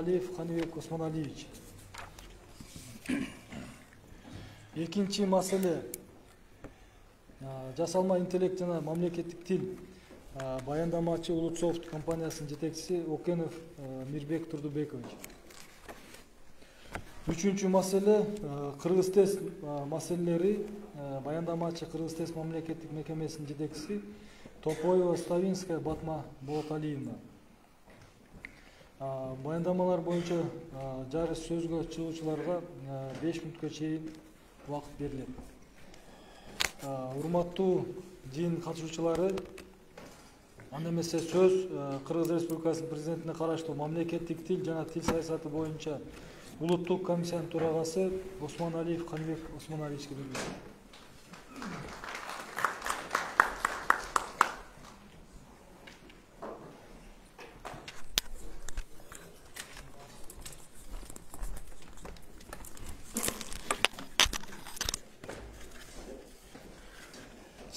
Осмоналиев Каныбек Осмоналиевич. Экинчи маселе жасалма интеллект жана мамлекеттик тил баяндамачы Улутсофт компаниясынын жетекчиси Окенов Мирбек Турдубекович. Үчүнчү маселе Кыргыз тест маселелери баяндамачы Кыргыз тест мамлекеттик мекемесинин жетекчиси Топоева Ставинская Батма Болоталиевна. Баяндамалар боюнча жарыш сөзгө чыгуучуларга 5 мүнөткө чейин убакыт берилет. Урматтуу жыйын катышуучулары, анда эмесе сөз Кыргыз Республикасынын президентине караштуу мамлекеттик тил жана тил саясаты боюнча улуттук комиссиянын төрагасы Осмоналиев Каныбек Осмоналиевичке берилет.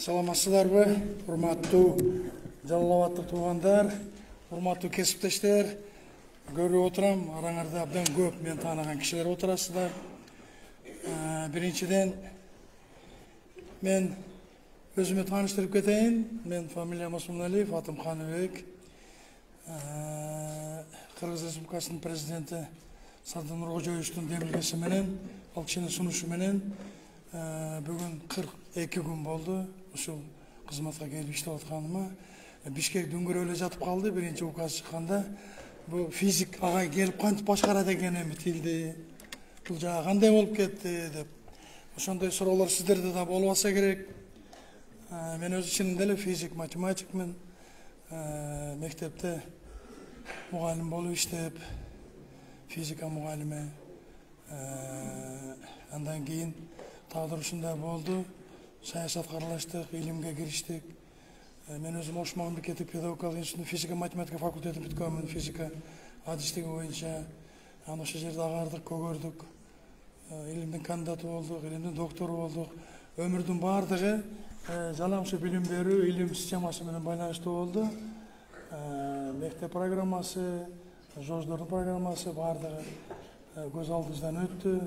Саламатсыздарбы, урматтуу жалалабаттык туугандар, урматтуу кесиптештер. Көрүп отурам, араңарда абдан көп мен таанаган кишилер отурасыздар. Биринчиден мен өзүмө тааныштырып кетейин. Мен фамилиям Осмоналиев, атым Каныбек. Кыргыз Республикасынын президенти Садыр Нуркожоевичтин демилгеси менен, ал кишинин сунушу менен бүгүн 42 күн болду. Ушул кызматка келип иштеп атканыма. Бишкек дүнгөрө эле жатып калды. Биринчи указ чыкканда бул физик агай келип кантип башкарат экен эми тилди, бул жагы кандай болуп кетти деп. Ошондой суроолор сиздерде да болбаса керек. Мен өз ичимде эле физик, математикмин. Мектепте мугалим болуп иштеп, физика мугалими. Андан кийин тагдыр ушундай болду. Саясатка аралаштык, илимге кириштик. Мен өзүм Ош мамлекеттик педагогикалык институтунун физика математика факультетин бүткөнмүн, физика адистиги боюнча. Аны ошол жерде агардык, көгөрдүк. Илимдин кандидаты болдук, илимдин доктору болдук. Өмүрдүн баардыгы жалаң ушу билим берүү, илим системасы менен байланыштуу болду. Мектеп программасы, жождордун программасы баардыгы көз алдыбыздан өттү.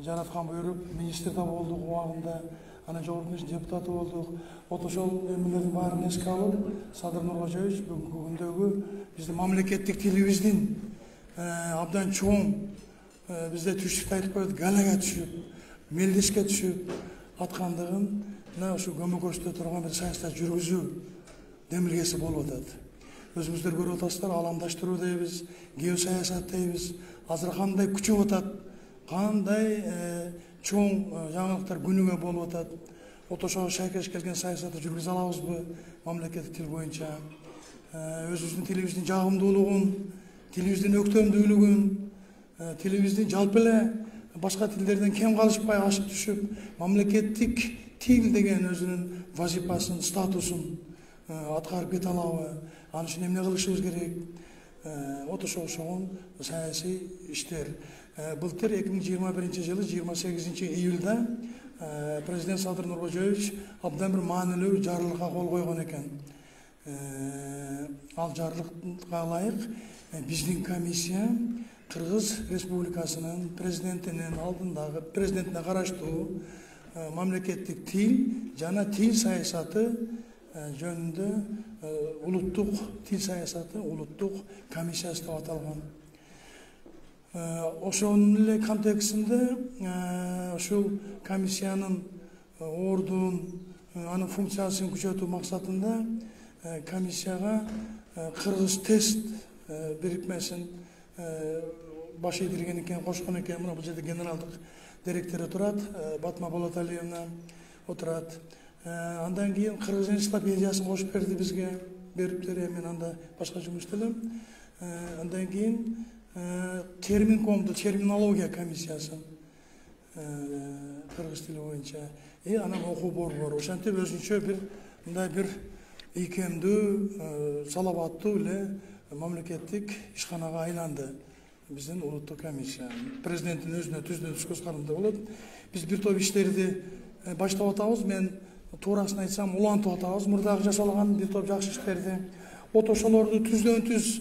Жараткан буйруп, министрде болдук убагында, анан жогорку кеңештин депутаты болдук. Ошол эмелердин баарын эске алып, Садыр Нуркожоевич бүгүнкү күндөгү биздин мамлекеттик тилибиздин абдан чоң, бизде түштүктө айтып коет, галага түшүп, мелдешке түшүп аткандыгын мына ушу көмөкөчтө турган бир саясат жүргүзүү демилгеси болуп атат. Өзүңүздөр көрүп атасыздар, аламдаштыруу дейбиз, геосаясат дейбиз. Азыр кандай күчөп атат, кандай чоң жаңылыктар күнүгө болуп атат. Ошого шайкеш келген саясатты жүргүзө алабызбы мамлекеттик тил боюнча? Өзүбүздүн тилибиздин жагымдуулугун, тилибиздин өктөмдүүлүгүн, тилибиздин жалпы эле башка тилдерден кем калышпай ашып түшүп, мамлекеттик тил деген өзүнүн вазифасын, статусун аткарып кете алабы? Аны үчүн эмне кылышыбыз керек? Ошого саясий иштер. Былтыр 2021 жылы 28 июлда президент Садыр Нуркожоевич абдан бир маанилүү жарлыкка кол койгон экен. Ал жарлыкка ылайык биздин комиссия Кыргыз Республикасынын президентинин алдындагы президентине караштуу мамлекеттик тил жана тил саясаты жөнүндө улуттук тил саясаты улуттук комиссиясы деп аталган. Ошонун эле контекстинде ушул комиссиянын ордун, анын функциясын күчөтүү максатында комиссияга Кыргыз тест бирикмесин баш ийдирген экен, кошкон экен. Мына бул жерде генералдык директору турат, Батма Болоталиевна отурат. Андан кийин Кыргыз энциклопедиясын кошуп берди бизге, бериптер, мен анда башка жумуш иштелем. Андан кийин терминкомду, терминология комиссиясын кыргыз тили боюнча, анан окуу борбору. Ошентип өзүнчө бир мындай бир ийкемдүү, салабаттуу эле мамлекеттик ишканага айланды биздин улуттук комиссия. Президенттин өзүнө түздөн түз көз каранды болот. Биз бир топ иштерди баштап атабыз. Мен туурасын айтсам улантып атабыз. Мурдагы жасалган бир топ жакшы иштерди. Ошолорду түздөн түз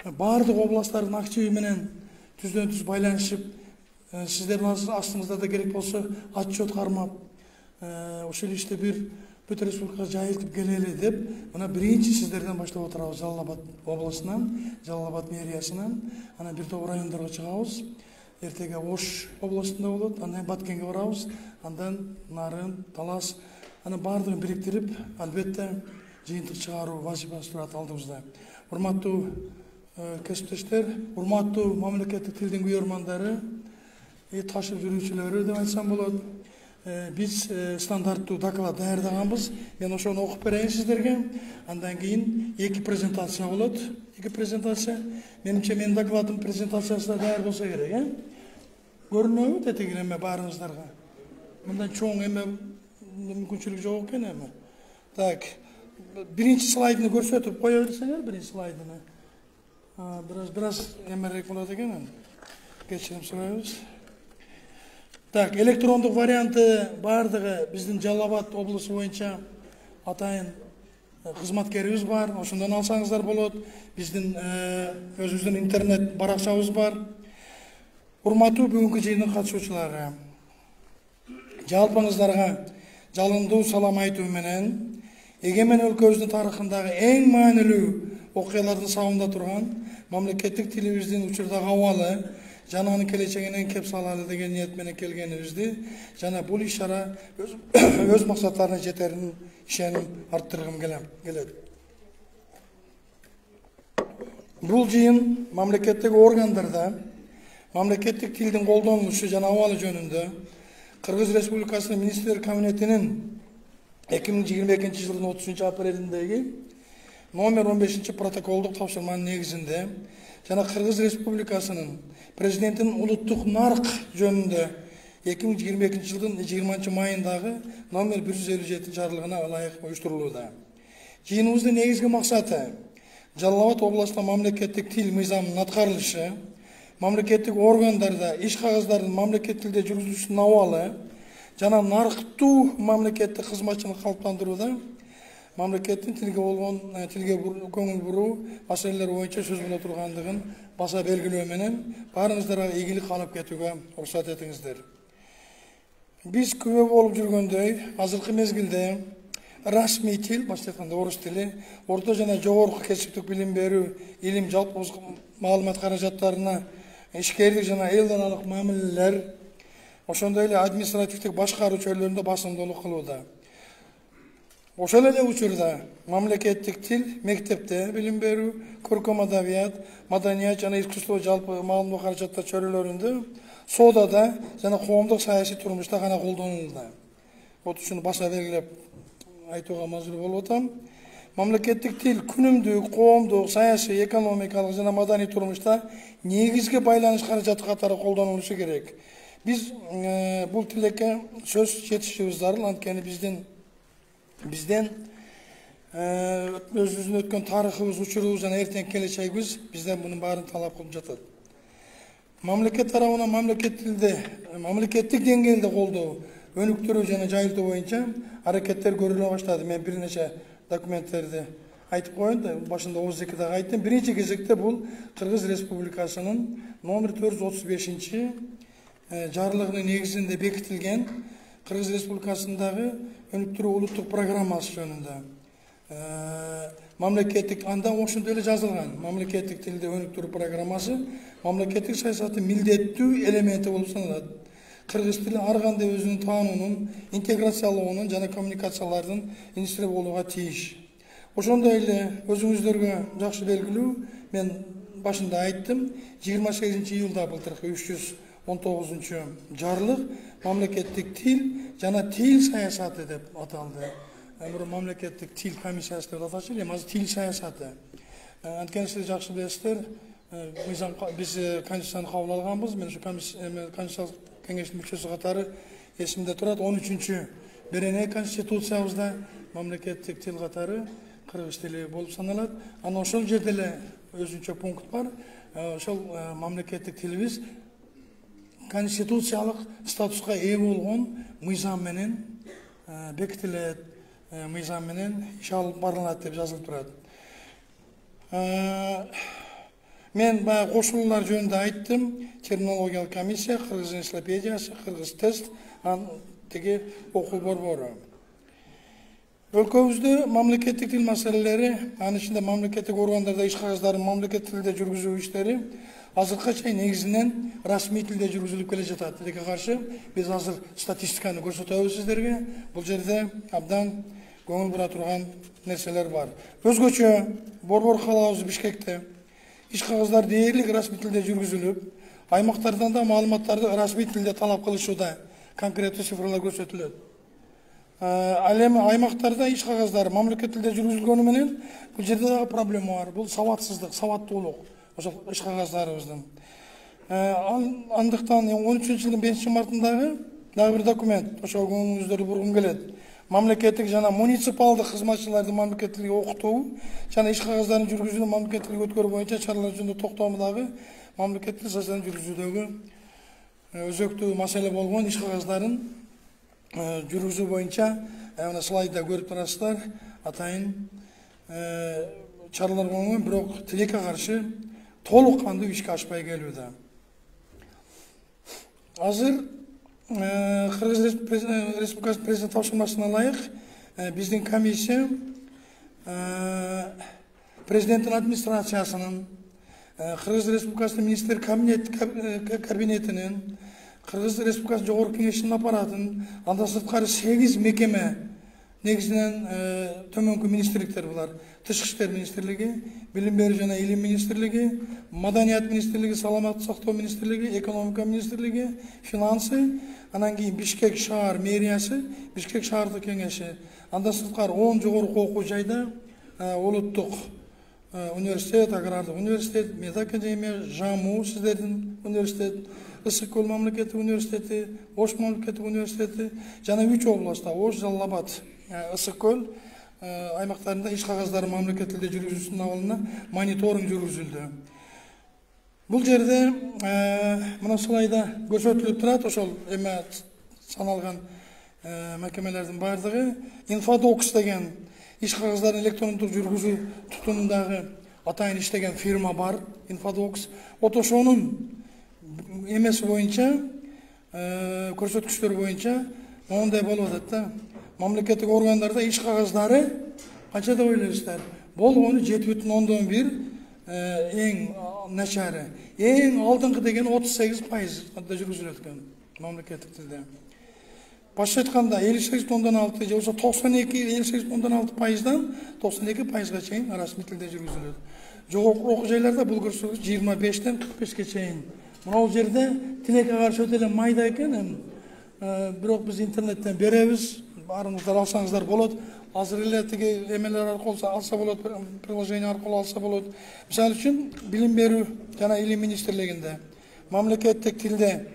бардық областардың активі менен түздөн түз байланышып, сіздердің астыңызда да керек болса отчет кармап, ошол иште бир бүт республикага жайылтып келели деп, мына биринчи сіздерден баштап отурабыз. Жалал Абад областынан, Жалал Абад мэриясынан, анан бир топ райондорго чыгабыз. Эртеге Ош областында болот, андан Баткенге барабыз, андан Нарын, Талас, анан бардыгын бириктирип, албетте жыйынтык чыгаруу вазифасы турат алдыбызда. Урматтуу кесиптештер, урматтуу мамлекеттик тилдин күйөрмандары, ташып жүрүүчүлөрү деп айтсам болот. Биз стандарттуу доклад даярдаганбыз. Мен ошону окуп берейин сиздерге. Андан кийин 2 презентация болот. 2 презентация. Менимче менин докладым презентациясы да даяр болсо керек, Көрүнөбү тетигин эме баарыңыздарга? Мындан чоң эме мүмкүнчүлүк жок экен эме. Так, биринчи слайдыны көрсөтүп кое берсеңер, биринчи слайдыны. Biraz эмерээк болот экен. Кечирим сурайбыз. Так, электрондук варианты бардыгы биздин Жалал Абад облусу боюнча атайын кызматкерибиз бар. Ошондон алсаңыздар болот. Биздин өзүбүздүн интернет баракчабыз бар. Урматтуу бүгүнкү жыйындын катышуучулары, жалпыңыздарга жалындуу салам айтуу менен эгемен өлкөбүздүн тарыхындагы эң маанилүү окуялардын сабында турган мамлекеттик тилибиздин учурдагы абалы жана анын келечегине кеп салалы деген ниет менен келгенибизди жана бул иш-чара өз максаттарына жетерин ишеним арттыргым келет. Бул жыйын мамлекеттик органдарда мамлекеттик тилдин колдонулушу жана абалы жөнүндө Кыргыз Республикасынын Министрлер Кабинетинин 2022 жылдын 30 апрелиндеги номер 15 протоколдук тапшырманын негизинде жана Кыргыз Республикасынын Президентинин улуттук нарк жөнүндө 2022 жылдын 20 майындагы номер 157 жарлыгына ылайык уюштурулууда. Жыйыныбыздын негизги максаты Жалал Абад областында мамлекеттик тил мыйзамынын аткарылышы, мамлекеттик органдарда иш кагаздардын мамлекеттик тилде жүргүзүлүшүнүн абалы жана нарктуу мамлекеттик кызматчылык калыптандырууда мамлекеттин тилге болгон көңүл буруу маселелер боюнча сөз боло тургандыгын баса белгилөө менен баарыңыздарга ийгилик алып кетүүгө уруксат этиңиздер. Биз күбө болуп жүргөндөй азыркы мезгилде расмий тил, башкача айтканда орус тили, орто жана жогорку кесиптик билим берүү, илим жалпы маалымат каражаттарына ишкерлик жана эл аралык мамилелер, ошондой эле административдик башкаруу чөйрөлөрүндө басымдуулук кылууда. Ошол эле учурда мамлекеттик тил мектепте билим берүү, көркөм адабият, маданият жана искусство жалпы маалымат каражаттар чөйрөлөрүндө, соодада жана коомдук саясий турмушта гана колдонулууда. Ушуну баса белгилеп айтууга мажбур болуп атам. Мамлекеттик тил күнүмдүк, коомдук, саясий, экономикалык жана маданий турмушта негизги байланыш каражаты катары колдонулушу керек. Биз бул тилекке сөз жетишибиз зарыл, анткени бизден өзүбүздүн өткөн тарыхыбыз, учурубуз жана эртеңки келечегибиз бизден мунун баарын талап кылып жатат. Мамлекет тарабынан мамлекеттик деңгээлде колдоо, өнүктүрүү жана жайылтуу боюнча аракеттер көрүлө баштады. Мен бир нече документтерди айтып коеюн да, башында ооздеки дагы айттым. Биринчи кезекте бул Кыргыз Республикасынын номер 435 жарлыгынын негизинде бекитилген Кыргыз Республикасындагы өнүктүрүү улуттук программасы жөнүндө. Мамлекеттик анда ошондой эле жазылган. Мамлекеттик тилде өнүктүрүү программасы мамлекеттик саясаттын милдеттүү элементи болуп саналат. Кыргыз тили ар кандай өзүнүн таануунун, интеграциялоонун жана коммуникациялардын институты болууга тийиш. Ошондой эле өзүңүздөргө жакшы белгилүү, мен башында айттым, 28 июлда былтыркы 319 жарлык мамлекеттик тил жана тил саясаты деп аталды. Мамлекеттик тил комиссиясы деп атачу, эми азыр тил саясаты. Анткени сиз жакшы билесиздер, биз конституцияны кабыл алганбыз. Мен ушу конституциялык кеңештин мүчөсү катары эсимде турат. 13-чү берене конституциябызда мамлекеттик тил катары кыргыз тили болуп саналат. Анан ошол жерде эле өзүнчө пункт бар. Ошол мамлекеттик тилибиз конституциялык статуска ээ болгон мыйзам менен бекитилет, мыйзам менен иш алып барылат деп жазылып турат. Мен баягы кошулуулар жөнүндө айттым. Терминологиялык комиссия, кыргыз энциклопедиясы, кыргыз тест, тиги окуу борбору. Өлкөбүздө мамлекеттик тил маселелери, анын ичинде мамлекеттик органдарда иш кагаздарын мамлекеттик тилде жүргүзүү иштери азыркыга чейин негизинен расмий тилде жүргүзүлүп келе жатат. Тилекке каршы биз азыр статистиканы көрсөтөбүз сиздерге. Бул жерде абдан көңүл бура турган нерселер бар. Өзгөчө борбор калаабыз Бишкекте иш кагаздары дээрлик расмий тилде жүргүзүлүп, аймактардан да маалыматтарды расмий тилде талап кылышууда, конкреттүү цифрлар көрсөтүлөт. Ал эми аймактарда иш кагаздары мамлекеттик тилде жүргүзүлгөнү менен бул жерде дагы проблема бар. Бул саватсыздык, саваттуулук ошол иш кагаздарыбыздын. Андыктан 13-жылдын 5-мартындагы дагы бир документ ошо көңүлүңүздөрдү бургум келет. Мамлекеттик жана муниципалдык кызматчыларды мамлекеттик тилге окутуу жана иш кагаздарын жүргүзүүнү мамлекеттик тилге өткөрүү боюнча чаралар жөнүндө токтоомдагы мамлекеттик саясатын жүргүзүүдөгү өзөктүү маселе болгон иш кагаздарын жүргүзүү боюнча мына слайдда көрүп турасыздар. Атайын чаралар болгон, бирок тилекке каршы толук кандуу ишке ашпай келүүдө. Азыр Кыргыз Республикасы президент тапшырмасына ылайык биздин комиссия президенттин администрациясынын, Кыргыз Республикасынын министр кабинетинин, Кыргыз Республикасынын жогорку кеңешинин аппаратын, андан сырткары 8 мекеме, негизинен төмөнкү министрликтер булар: Тышкы иштер министрлиги, Билим берүү жана илим министрлиги, Маданият министрлиги, Саламаттык сактоо министрлиги, Экономика министрлиги, Финансы, анан кийин Бишкек шаар мэриясы, Бишкек шаардык кеңеши, андан сырткары 10 жогорку окуу жайда улуттук университет, агрардык университет, Медакадемия, ЖАМУ сиздердин университет, Ысык көл мамлекеттик университети, Ош мамлекеттик университети жана 3 областта Ош, Жалал Абад, Ысык көл аймактарында иш кагаздары мамлекеттик тилде жүргүзүүсүнүн абалына мониторинг жүргүзүлдү. Бул жерде мына слайда көрсөтүлүп турат, ошол эме саналган мекемелердин баардыгы. Infodocks деген иш кагаздарын электрондук жүргүзүү тутумундагы атайын иштеген фирма бар, Infodocks. Ошонун эмеси боюнча, көрсөткүчтөр боюнча моундай болуп атат да. Мамлекеттик органдарда иш кагаздары канча деп ойлойсуздар? Болгону 7,1, эң начары. Эң алдыңкы деген 38% жүргүзүлөт экен мамлекеттик тилде. Башка айтканда 58,6 же болбосо 58,6%дан 92%га чейин расмий тилде жүргүзүлөт. Жогорку окуу жайларда бул көрсөткүч 25-тен 45-ке чейин. Мына бул жерде тилекке каршы өтө эле майда экен. Бирок биз интернеттен беребиз, баарыңыздар алсаңыздар болот. Азыр эле тиги эмелер аркылуу алса болот, приложение аркылуу алса болот. Мисалы үчүн Билим берүү жана илим министрлигинде мамлекеттик тилде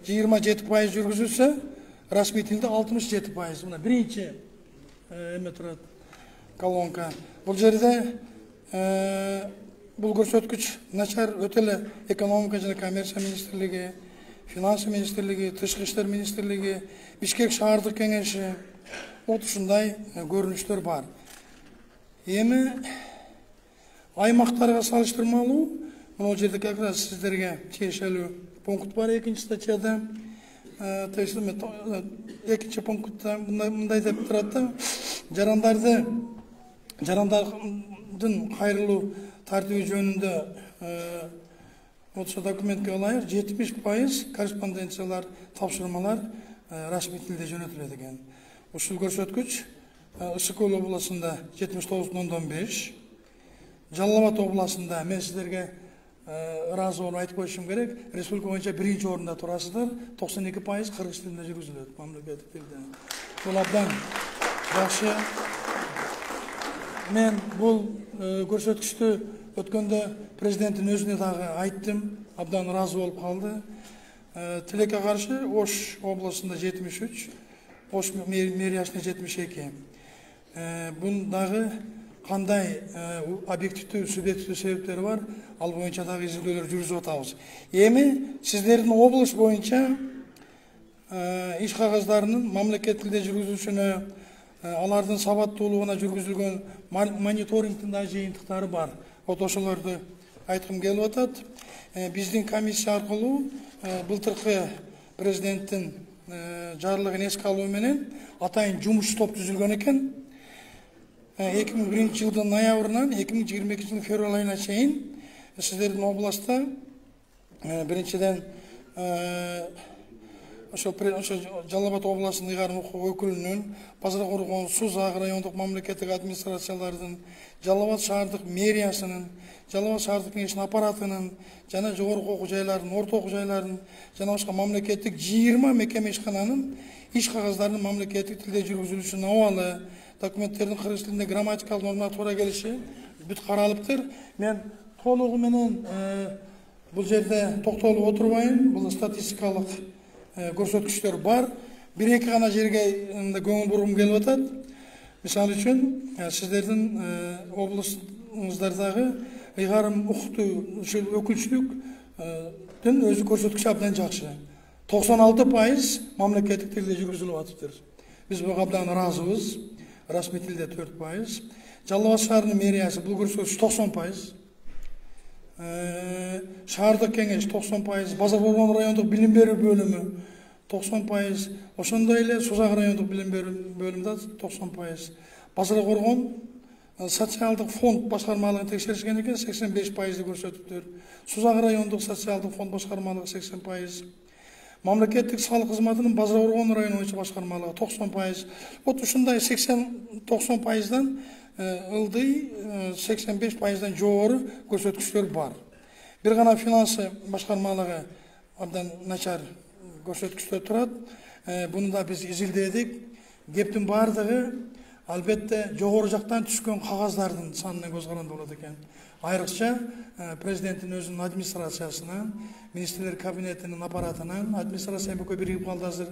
27% жүргүзүлсө, расмий тилде 67%. Мына биринчи эме турат, колонка. Бул жерде бул көрсөткүч начар өтө эле экономика жана коммерция министрлиги, финансы министрлиги, тышкы иштер министрлиги, Бишкек шаардык кеңеши ушундай көрүнүштөр бар. Эми аймактарга салыштырмалуу мына жерде как раз сиздерге тиешелүү пункт бар 2-нчи статьяда. Экинчи пунктта мындай деп турат да: жарандардын кайрылуу тартиби жөнүндө ошо документке ылайык 70% корреспонденциялар, тапшырмалар расмий тилде жөнөтүлөт экен. Ушул көрсөткүч Ысык көл областында 79,5, Жалал Абад областында мен сиздерге ыраазы болуп айтып коюшум керек, республика боюнча 1-нчи орунда турасыздар, 92% кыргыз тилинде жүргүзүлөт, мамлекеттик тилде. Бул абдан жакшы. Мен бул көрсөткүчтү өткөндө президенттин өзүнө дагы айттым, абдан ыраазы болуп калды. Тилекке каршы Ош областында 73, Ош мэриясында 72. Бун дагы кандай объективдүү, субъективдүү себептери бар, ал боюнча дагы изилдөөлөр жүргүзүп атабыз. Эми сиздердин область боюнча иш кагаздарынын мамлекеттик тилде жүргүзүлүшүнө, алардын сабаттуулугуна жүргүзүлгөн мониторингдин да жыйынтыктары бар. Ошолорду айткым келип атат. Биздин комиссия аркылуу былтыркы президенттин жарлыгын эске алуу менен атайын жумуш топ түзүлгөн экен. 2001 жылдын ноябрынан 2022 жылдын февраль айына чейин сиздердин областта биринчиден ошо Жалал Абад областынын ыйгарым укук өкүлүнүн, Базар Коргон, Сузак райондук мамлекеттик администрациялардын, Жалал Абад шаардык мэриясынын, Жалал Абад шаардык кеңештин аппаратынын жана жогорку окуу жайлардын, орто окуу жайлардын жана башка мамлекеттик 20 мекеме ишкананын иш кагаздарынын мамлекеттик тилде жүргүзүлүшүнүн абалы, документтердин кыргыз тилинде грамматикалык нормалар туура келиши бүт каралыптыр. Мен толугу менен бул жерде токтолуп отурбайм. Бул статистикалык көрсөткүчтөр бар. Бир-эки гана жерге көңүл бургум келип атат. Мисалы үчүн, сиздердин облустуңуздардагы ыйгарым укуктуу өкүлчүлүктүн өзү көрсөткүчү абдан жакшы. 96% мамлекеттик тилде жүргүзүлүп атыптыр. Биз буга абдан ыраазыбыз. Расмий тилде 4%. Жалал Абад шаарынын мэриясы бул көрсөткүч 90%. Шаардык кеңеш 90%, Базар Коргон райондук билим берүү бөлүмү 90%, ошондой эле Сузак райондук билим берүү бөлүмү да 90%. Базар Коргон социалдык фонд башкармалыгын текшеришкен экен, 85% көрсөтүптүр. Сузак райондук социалдык фонд башкармалыгы 80%. Мамлекеттик салык кызматынын Базар Коргон району боюнча башкармалыгы 90%. Вот ушундай 80-90%дан ылдый 85%дан жогору көрсөткүчтөр бар. Бир гана финансы башкармалыгы абдан начар көрсөткүчтөр турат. Буну да биз изилдедик. Кептин бардыгы албетте жогору жактан түшкөн кагаздардын санына көз каранды болот экен. Айрыкча президенттин өзүнүн администрациясынан, министрлер кабинетинин аппаратынан, администрация бөкө биригип калды азыр.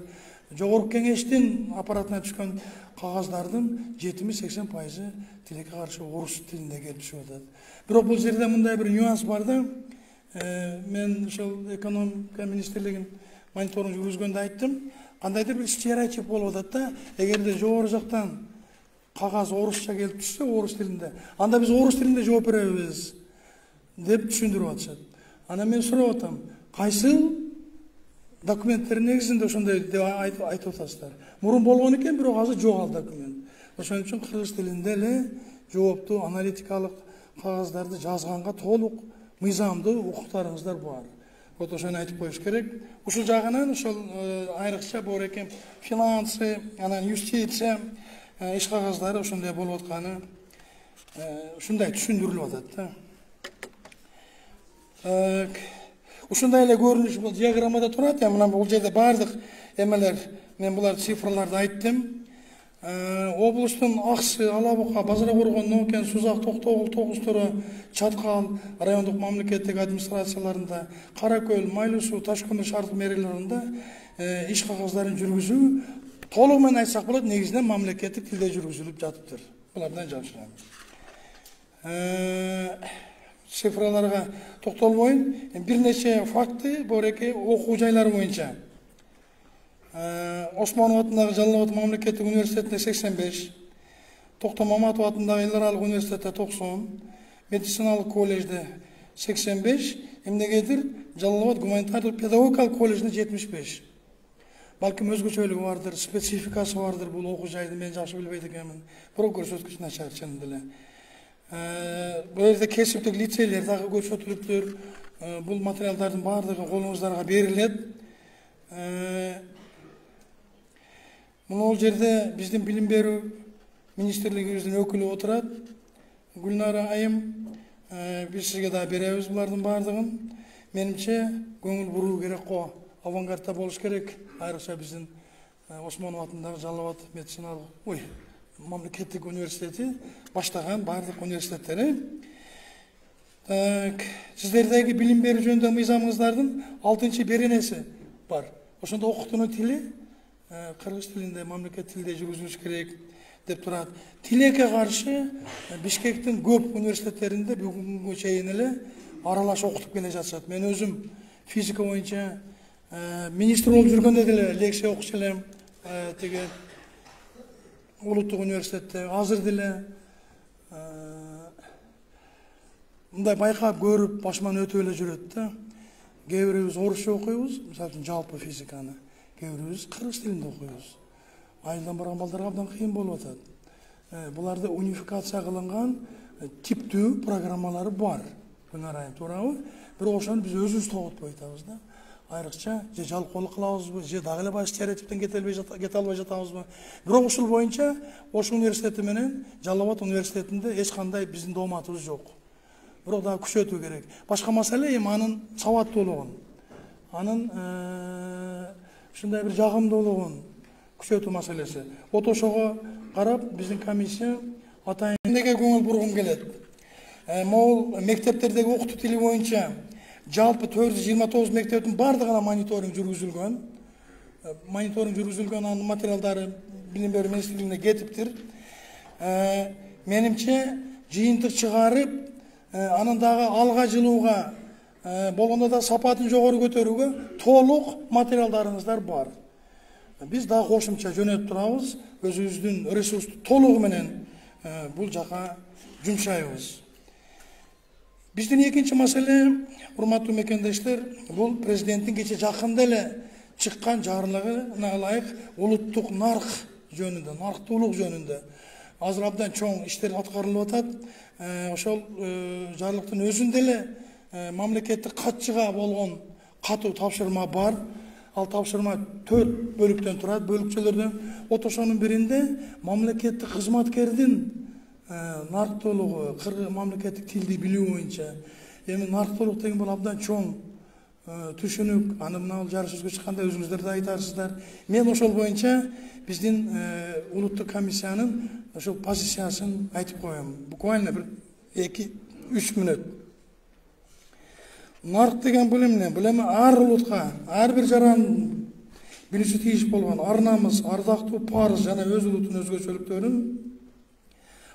Жогорку кеңештин аппаратына түшкөн кагаздардын 70-80% тилекке каршы орус тилинде келип түшүп атат. Бирок бул жерде мындай бир нюанс бар да. Мен ошол экономика министрлигинин мониторинг жүргүзгөндө айттым, кандайдыр бир стереотип болуп атат да, эгерде жогору жактан кагаз орусча келип түшсө, орус тилинде, анда биз орус тилинде жооп беребиз деп түшүндүрүп атышат. Ана мен сурап атам, кайсыл документтердин негизинде ошондой деп айтып атасыздар. Мурун болгон экен, бирок азыр жок ал документ. Ошон үчүн кыргыз тилинде эле жооптуу аналитикалык кагаздарды жазганга толук мыйзамдуу укуктарыңыздар бар. Вот ошону айтып коюш керек. Ушул жагынан ошол айрыкча боор финансы, анан юстиция иш кагаздары ошондой болуп атканы ушундай түшүндүрүлүп атат да. Ушундай эле көрүнүш бул диаграммада турат. Мына бул жерде бардык эмелер, мен булар цифрларды айттым. Облустун Аксы, Алабука, Базар Коргон, Нокен, Сузак, Токтогул, Тогуз-Торо, Чаткал райондук мамлекеттик администрацияларында, Каракөл, Майлуу суу, Ташкөмүр шаардык мэрияларында иш кагаздарын жүргүзүү толугу менен айтсак болот, негизинен мамлекеттик тилде жүргүзүлүп жатыптыр. Булардан жакшы. Цифраларга токтолбойм. Бир нече факты бореке окуу жайлары боюнча. Осмонов атындагы Жалал Абад мамлекеттик университетинде 85, Токтом Маматов атындагы Эл аралык университетте 90, медициналык колледжде 85, эмнегедир Жалал Абад гуманитардык педагогикалык колледжинде 75. Балким өзгөчөлүгү бардыр, спецификасы бардыр бул окуу жайды, мен жакшы билбейт экенмин. Бирок көрсөткүч начар чынында эле. Бул жерде кесиптик лицейлер дагы көрсөтүлүптүр. Бул материалдардын баардыгы колуңуздарга берилет. Бул жерде биздин билим берүү министрлигибиздин өкүлү отурат. Гүлнара айым, биз сизге да беребиз булардын баардыгын. Менимче көңүл буруу керек го, авангардта болуш керек. Айрыкча биздин Осмонов атындагы Жалал Абад медициналык мамлекеттик университети баштаган баардык университеттери. Сиздердеги билим берүү жөнүндө мыйзамыңыздардын 6-беренеси бар. Ошондо окуктуунун тили кыргыз тилинде, мамлекет тилинде жүргүзүлүш керек деп турат. Тилекке каршы Бишкектин көп университеттеринде бүгүнгү чейин эле аралаш окутуп келе жатышат. Мен өзүм физика боюнча министр болуп жүргөндө деле лекция окучу элем. Тиги Улуттук университетте азыр деле мындай байкап көрүп башыман өтүп эле жүрөт да. Кээ бирибиз орусча окуйбуз, мисалы үчүн жалпы физиканы, кээ бирибиз кыргыз тилинде окуйбуз. Айылдан барган балдарга абдан кыйын болуп атат. Буларды унификация кылынган типтүү программалары бар. Күн арайын туурабы? Бирок ошону биз өзүбүз тоготпой атабыз да. Айрыкча же жалкоолук кылабызбы, же дагы эле баш стереотиптен кете албай жатабызбы. Бирок ушул боюнча Ош университети менен Жалал Абад университетинде эч кандай биздин дооматыбыз жок. Бирок дагы күчөтүү керек. Башка маселе эми анын сабаттуулугун, анын ушундай бир жагымдуулугун күчөтүү маселеси. Ошого карап биздин комиссия атайын эмнеге көңүл бургум келет. Могул мектептердеги окутуу тили боюнча жалпы 429 мектептин бардыгына мониторинг жүргүзүлгөн. Мониторинг жүргүзүлгөн, анын материалдары билим берүү министрлигине кетиптир. Менимче жыйынтык чыгарып, анын дагы алга жылууга болгондо да сапатын жогору көтөрүүгө толук материалдарыңыздар бар. Биз дагы кошумча жөнөтүп турабыз, өзүбүздүн ресурсту толугу менен бул жака жумшайбыз. Биздин экинчи маселе, урматтуу мекендештер, бул президенттин кече жакында эле чыккан жарлыгына ылайык улуттук нарк жөнүндө, нарктуулук жөнүндө азыр абдан чоң иштер аткарылып атат. Ошол жарлыктын өзүндө эле мамлекеттик катчыга болгон катуу тапшырма бар. Ал тапшырма 4 бөлүктөн турат, бөлүкчөлөрдөн. Ошонун биринде мамлекеттик кызматкердин нарктуулугу, мамлекеттик тилди билүү боюнча. Эми нарктуулук деген бул абдан чоң түшүнүк. Аны мына жарыш сөзгө чыкканда өзүңүздөр да айтасыздар. Мен ошол боюнча биздин улуттук комиссиянын ошол позициясын айтып коем. Буквально бир 2-3 мүнөт. Нарк деген бул эмне? Бул эми ар улутка, ар бир жаран билүүсү тийиш болгон ар намыс, ардактуу парыз жана өз улуттун өзгөчөлүктөрүн,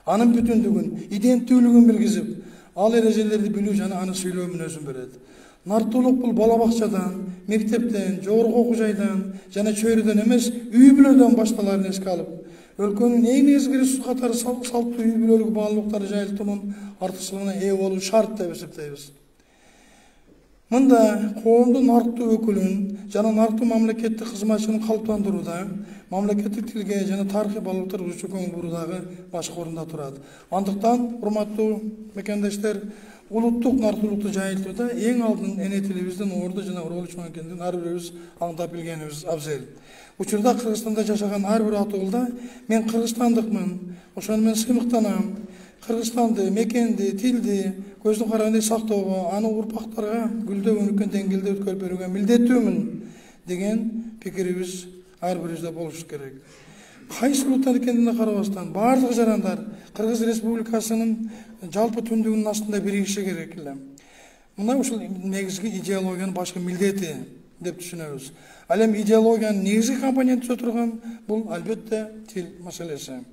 анын бүтүндүгүн, иденттүүлүгүн билгизип, ал эрежелерди билүү жана аны сүйлөө мүнөзүн берет. Нарктуулук бул бала бакчадан, мектептен, жогорку окуу жайдан жана чөйрөдөн эмес, үй бүлөдөн башталарын эске алып, өлкөнүн эң негизги ресурс катары салттуу үй бүлөлүк баалуулуктары жайылтуунун артыкчылыгына ээ болуу шарт деп эсептейбиз. Мында коомдун нарктуу өкүлүн жана нарктуу мамлекеттик кызматчыны калыптандырууда мамлекеттик тилге жана тарыхый баалуулуктарга өзгөчө көңүл буруу дагы башкы орунда турат. Андыктан, урматтуу мекендештер, улуттук нарктуулукту жайылтууда эң алдын эне тилибиздин орду жана ролу чоң экендигин ар бирибиз аңдап билгенибиз абзел. Учурда Кыргызстанда жашаган ар бир атуулда мен кыргызстандыкмын, ошону мен сыймыктанам. Кыргызстанды, мекенди, тилди көздүн карагандай сактоого, аны урпактарга гүлдөп өнүккөн деңгээлде өткөрүп берүүгө милдеттүүмүн деген пикирибиз ар бирибизде болушу керек. Кайсы улуттан экендигине карабастан баардык жарандар Кыргыз Республикасынын жалпы түндүгүнүн астында биригиши керек эле. Мына ушул негизги идеологиянын башкы милдети деп түшүнөбүз. Ал эми идеологиянын негизги компоненти турган бул албетте тил маселеси.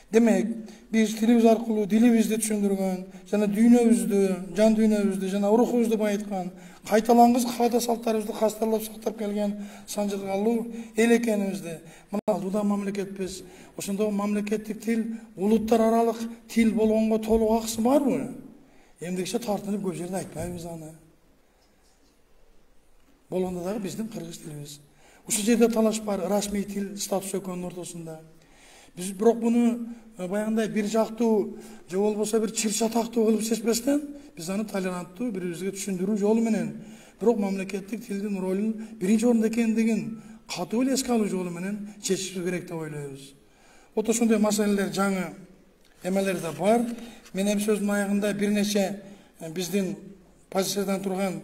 Демек, биз тилибиз аркылуу дилибизди түшүндүргөн жана дүйнөбүздү, жан дүйнөбүздү жана рухубузду байыткан, кайталангыс каада салттарыбызды кастарлап сактап келген санжыргалуу эл экенибизди, мына алдыда мамлекетпиз. Ошондо мамлекеттик тил улуттар аралык тил болгонго толук акысы барбы? Эмдигиче тартынып көп жерде айтпайбыз аны. Болгондо дагы биздин кыргыз тилибиз. Ушул жерде талаш бар, расмий тил статусу экөөнүн ортосунда. Биз бирок буну баягындай бир жактуу же болбосо бир чыр чатактуу кылып чечпестен, биз аны толеранттуу бири-бирибизге түшүндүрүү жолу менен, бирок мамлекеттик тилдин ролун биринчи орунда экендигин катуу эле эске алуу жолу менен чечишибиз керек деп ойлойбуз. Ошондой маселелер жаңы эмелер да бар. Мен эми сөздүн аягында бир нече биздин позициядан турган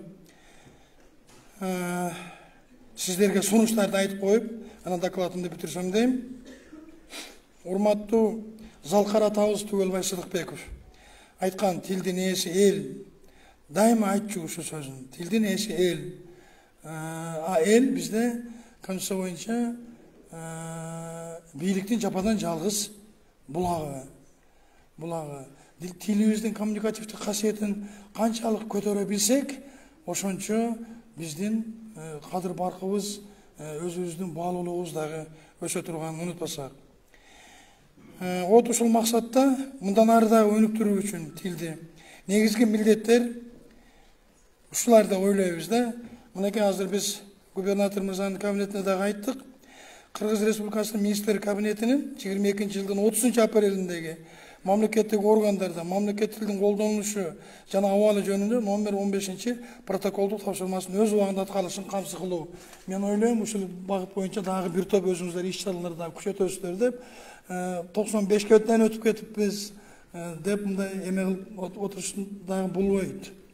сиздерге сунуштарды айтып коюп, анан докладымды бүтүрсөм дейм. Урматтуу Залкар атабыз Түгөлбай Сыдыкбеков айткан, тилдин ээси эл. Дайыма айтчу ушу сөзүн. Тилдин ээси эл. Эл бизде конституция боюнча бийликтин жападан жалгыз булагы. Тилибиздин коммуникативдик касиетин канчалык көтөрө билсек, ошончо биздин кадыр баркыбыз, өзүбүздүн баалуулугубуз дагы өсө турганын унутпасак. Ушул максатта мындан ары да өнүктүрүү үчүн тилди Негизги милдеттер ушуларды ойлойбуз да. Мынакей азыр биз губернатор мырзанын кабинетине дагы айттык. Кыргыз Республикасынын министрлер кабинетинин 22-жылдын 30-апрелиндеги мамлекеттик органдарда мамлекеттик тилдин колдонулушу жана абалы жөнүндө номер 15 протоколдук тапшырмасын өз убагында аткарылышын камсыз кылуу. Мен ойлойм, ушул багыт боюнча дагы бир топ өзүңүздөр иш-чараларды күчөтөсүздөр деп 95-ке өтүп кетиппиз деп мындай эме кылып отурушун дагы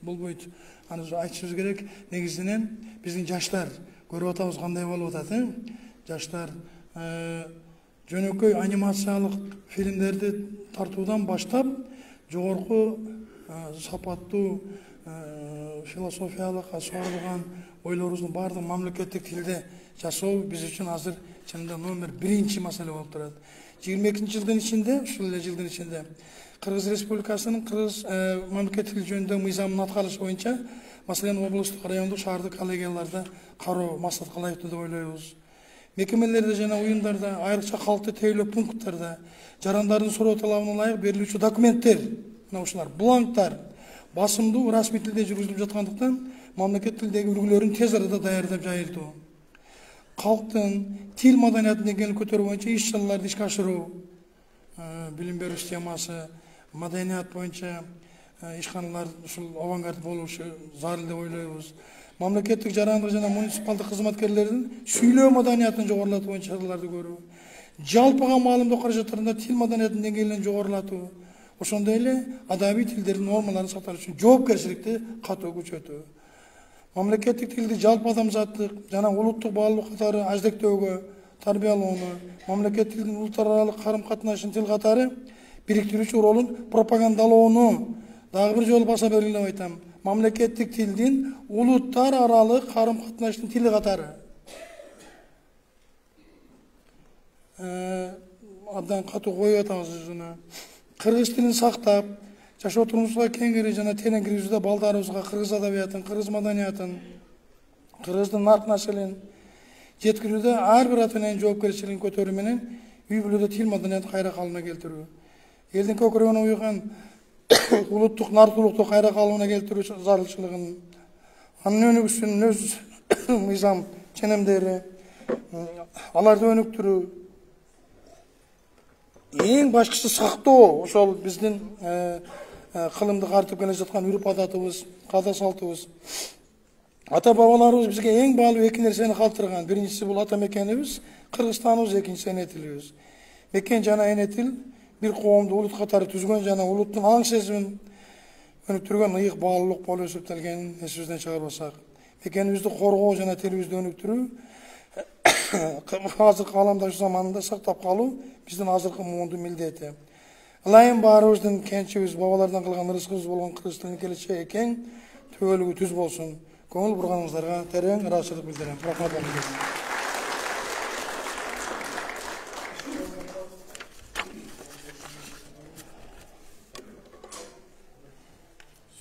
болбойт. Аны айтышыбыз керек. Негизинен биздин жаштар көрүп атабыз кандай болуп атат. Жаштар жөнөкөй анимациялык фильмдерди тартуудан баштап жогорку сапаттуу философиялык сугарылган ойлорубуздун баардыгын мамлекеттик тилде жасоо биз үчүн азыр чынында номер 1 маселе болуп турат. 22-жылдын ичинде, ушул эле жылдын ичинде Кыргыз Республикасынын Кыргыз мамлекеттик тил жөнүндөгү мыйзамын аткарыш боюнча, маселен облустук, райондук, шаардык коллегияларда кароо максатка ылайыктуу деп ойлойбуз. Мекемелерде жана уюмдарда, айрыкча калкты тейлөө пункттарда жарандардын суроо талабына ылайык берилүүчү документтер, мына ушулар бланктар басымдуу расмий тилде жүргүзүлүп жаткандыктан мамлекет тилдеги үлгүлөрүн тез арада даярдап жайылтуу, калктын тил маданиятын деңгээлин көтөрүү боюнча иш-чараларды ишке ашыруу, билим берүү системасы, маданият боюнча ишканалар ушул авангард болушу зарыл деп ойлойбуз. Мамлекеттик жарандык жана муниципалдык кызматкерлердин сүйлөө маданиятын жогорулатуу боюнча чараларды көрүү. Жалпыга маалымдоо каражаттарында тил маданиятын деңгээлин жогорулатуу. Ошондой эле адабий тилдердин нормаларын сакташ үчүн жоопкерчиликти катуу күчөтүү. Мамлекеттик тилди жалпы адамзаттык жана улуттук баалуу катары аздектөөгө, тарбиялоону, мамлекеттик тилдин улуттар аралык карым-катнашын тил катары бириктирүүчү ролун пропагандалоону дагы бир жолу баса берилип айтам. Мамлекеттик тилдин улуттар аралык карым-катнаштын тили катары абдан катуу коюп атабыз ушуну. Кыргыз тилин сактап, жашоо турмушуна кеңири жана терең киргизүүдө балдарыбызга кыргыз адабиятын, кыргыз маданиятын, кыргыздын нарк населин жеткирүүдө ар бир ата эненин жоопкерчилигин көтөрүү менен үй бүлөдө тил маданиятын кайра калыбына келтирүү. Элдин көкүрөгүнө уйган улуттук наркулукту кайра калыбына келтирүү зарылчылыгын, анын өнүгүүсүнүн өз мыйзам ченемдери, аларды өнүктүрүү, эң башкысы сактоо, ошол биздин кылымды картып келе жаткан үрүп адатыбыз, каада салтыбыз. Ата бабаларыбыз бизге эң баалуу эки нерсени калтырган. Биринчиси бул ата мекенибиз, Кыргызстаныбыз, экинчиси эне тилибиз. Мекен жана эне тил бир коомду улут катары түзгөн жана улуттун аң сезимин өнүктүргөн ыйык баалуулук болуп эсептелгенин эсибизден чыгарбасак. Мекенибизди коргоо жана тилибизди өнүктүрүү азыркы кааламдаш заманында сактап калуу биздин азыркы муундун милдети. Ылайым баарыбыздын кенчибиз, бабалардан калган ырыскыбыз болгон кыргыз тилинин келечеги кең, төбөлүгү түз болсун. Көңүл бурганыңыздарга терең ыраазычылык билдирем. Рахмат.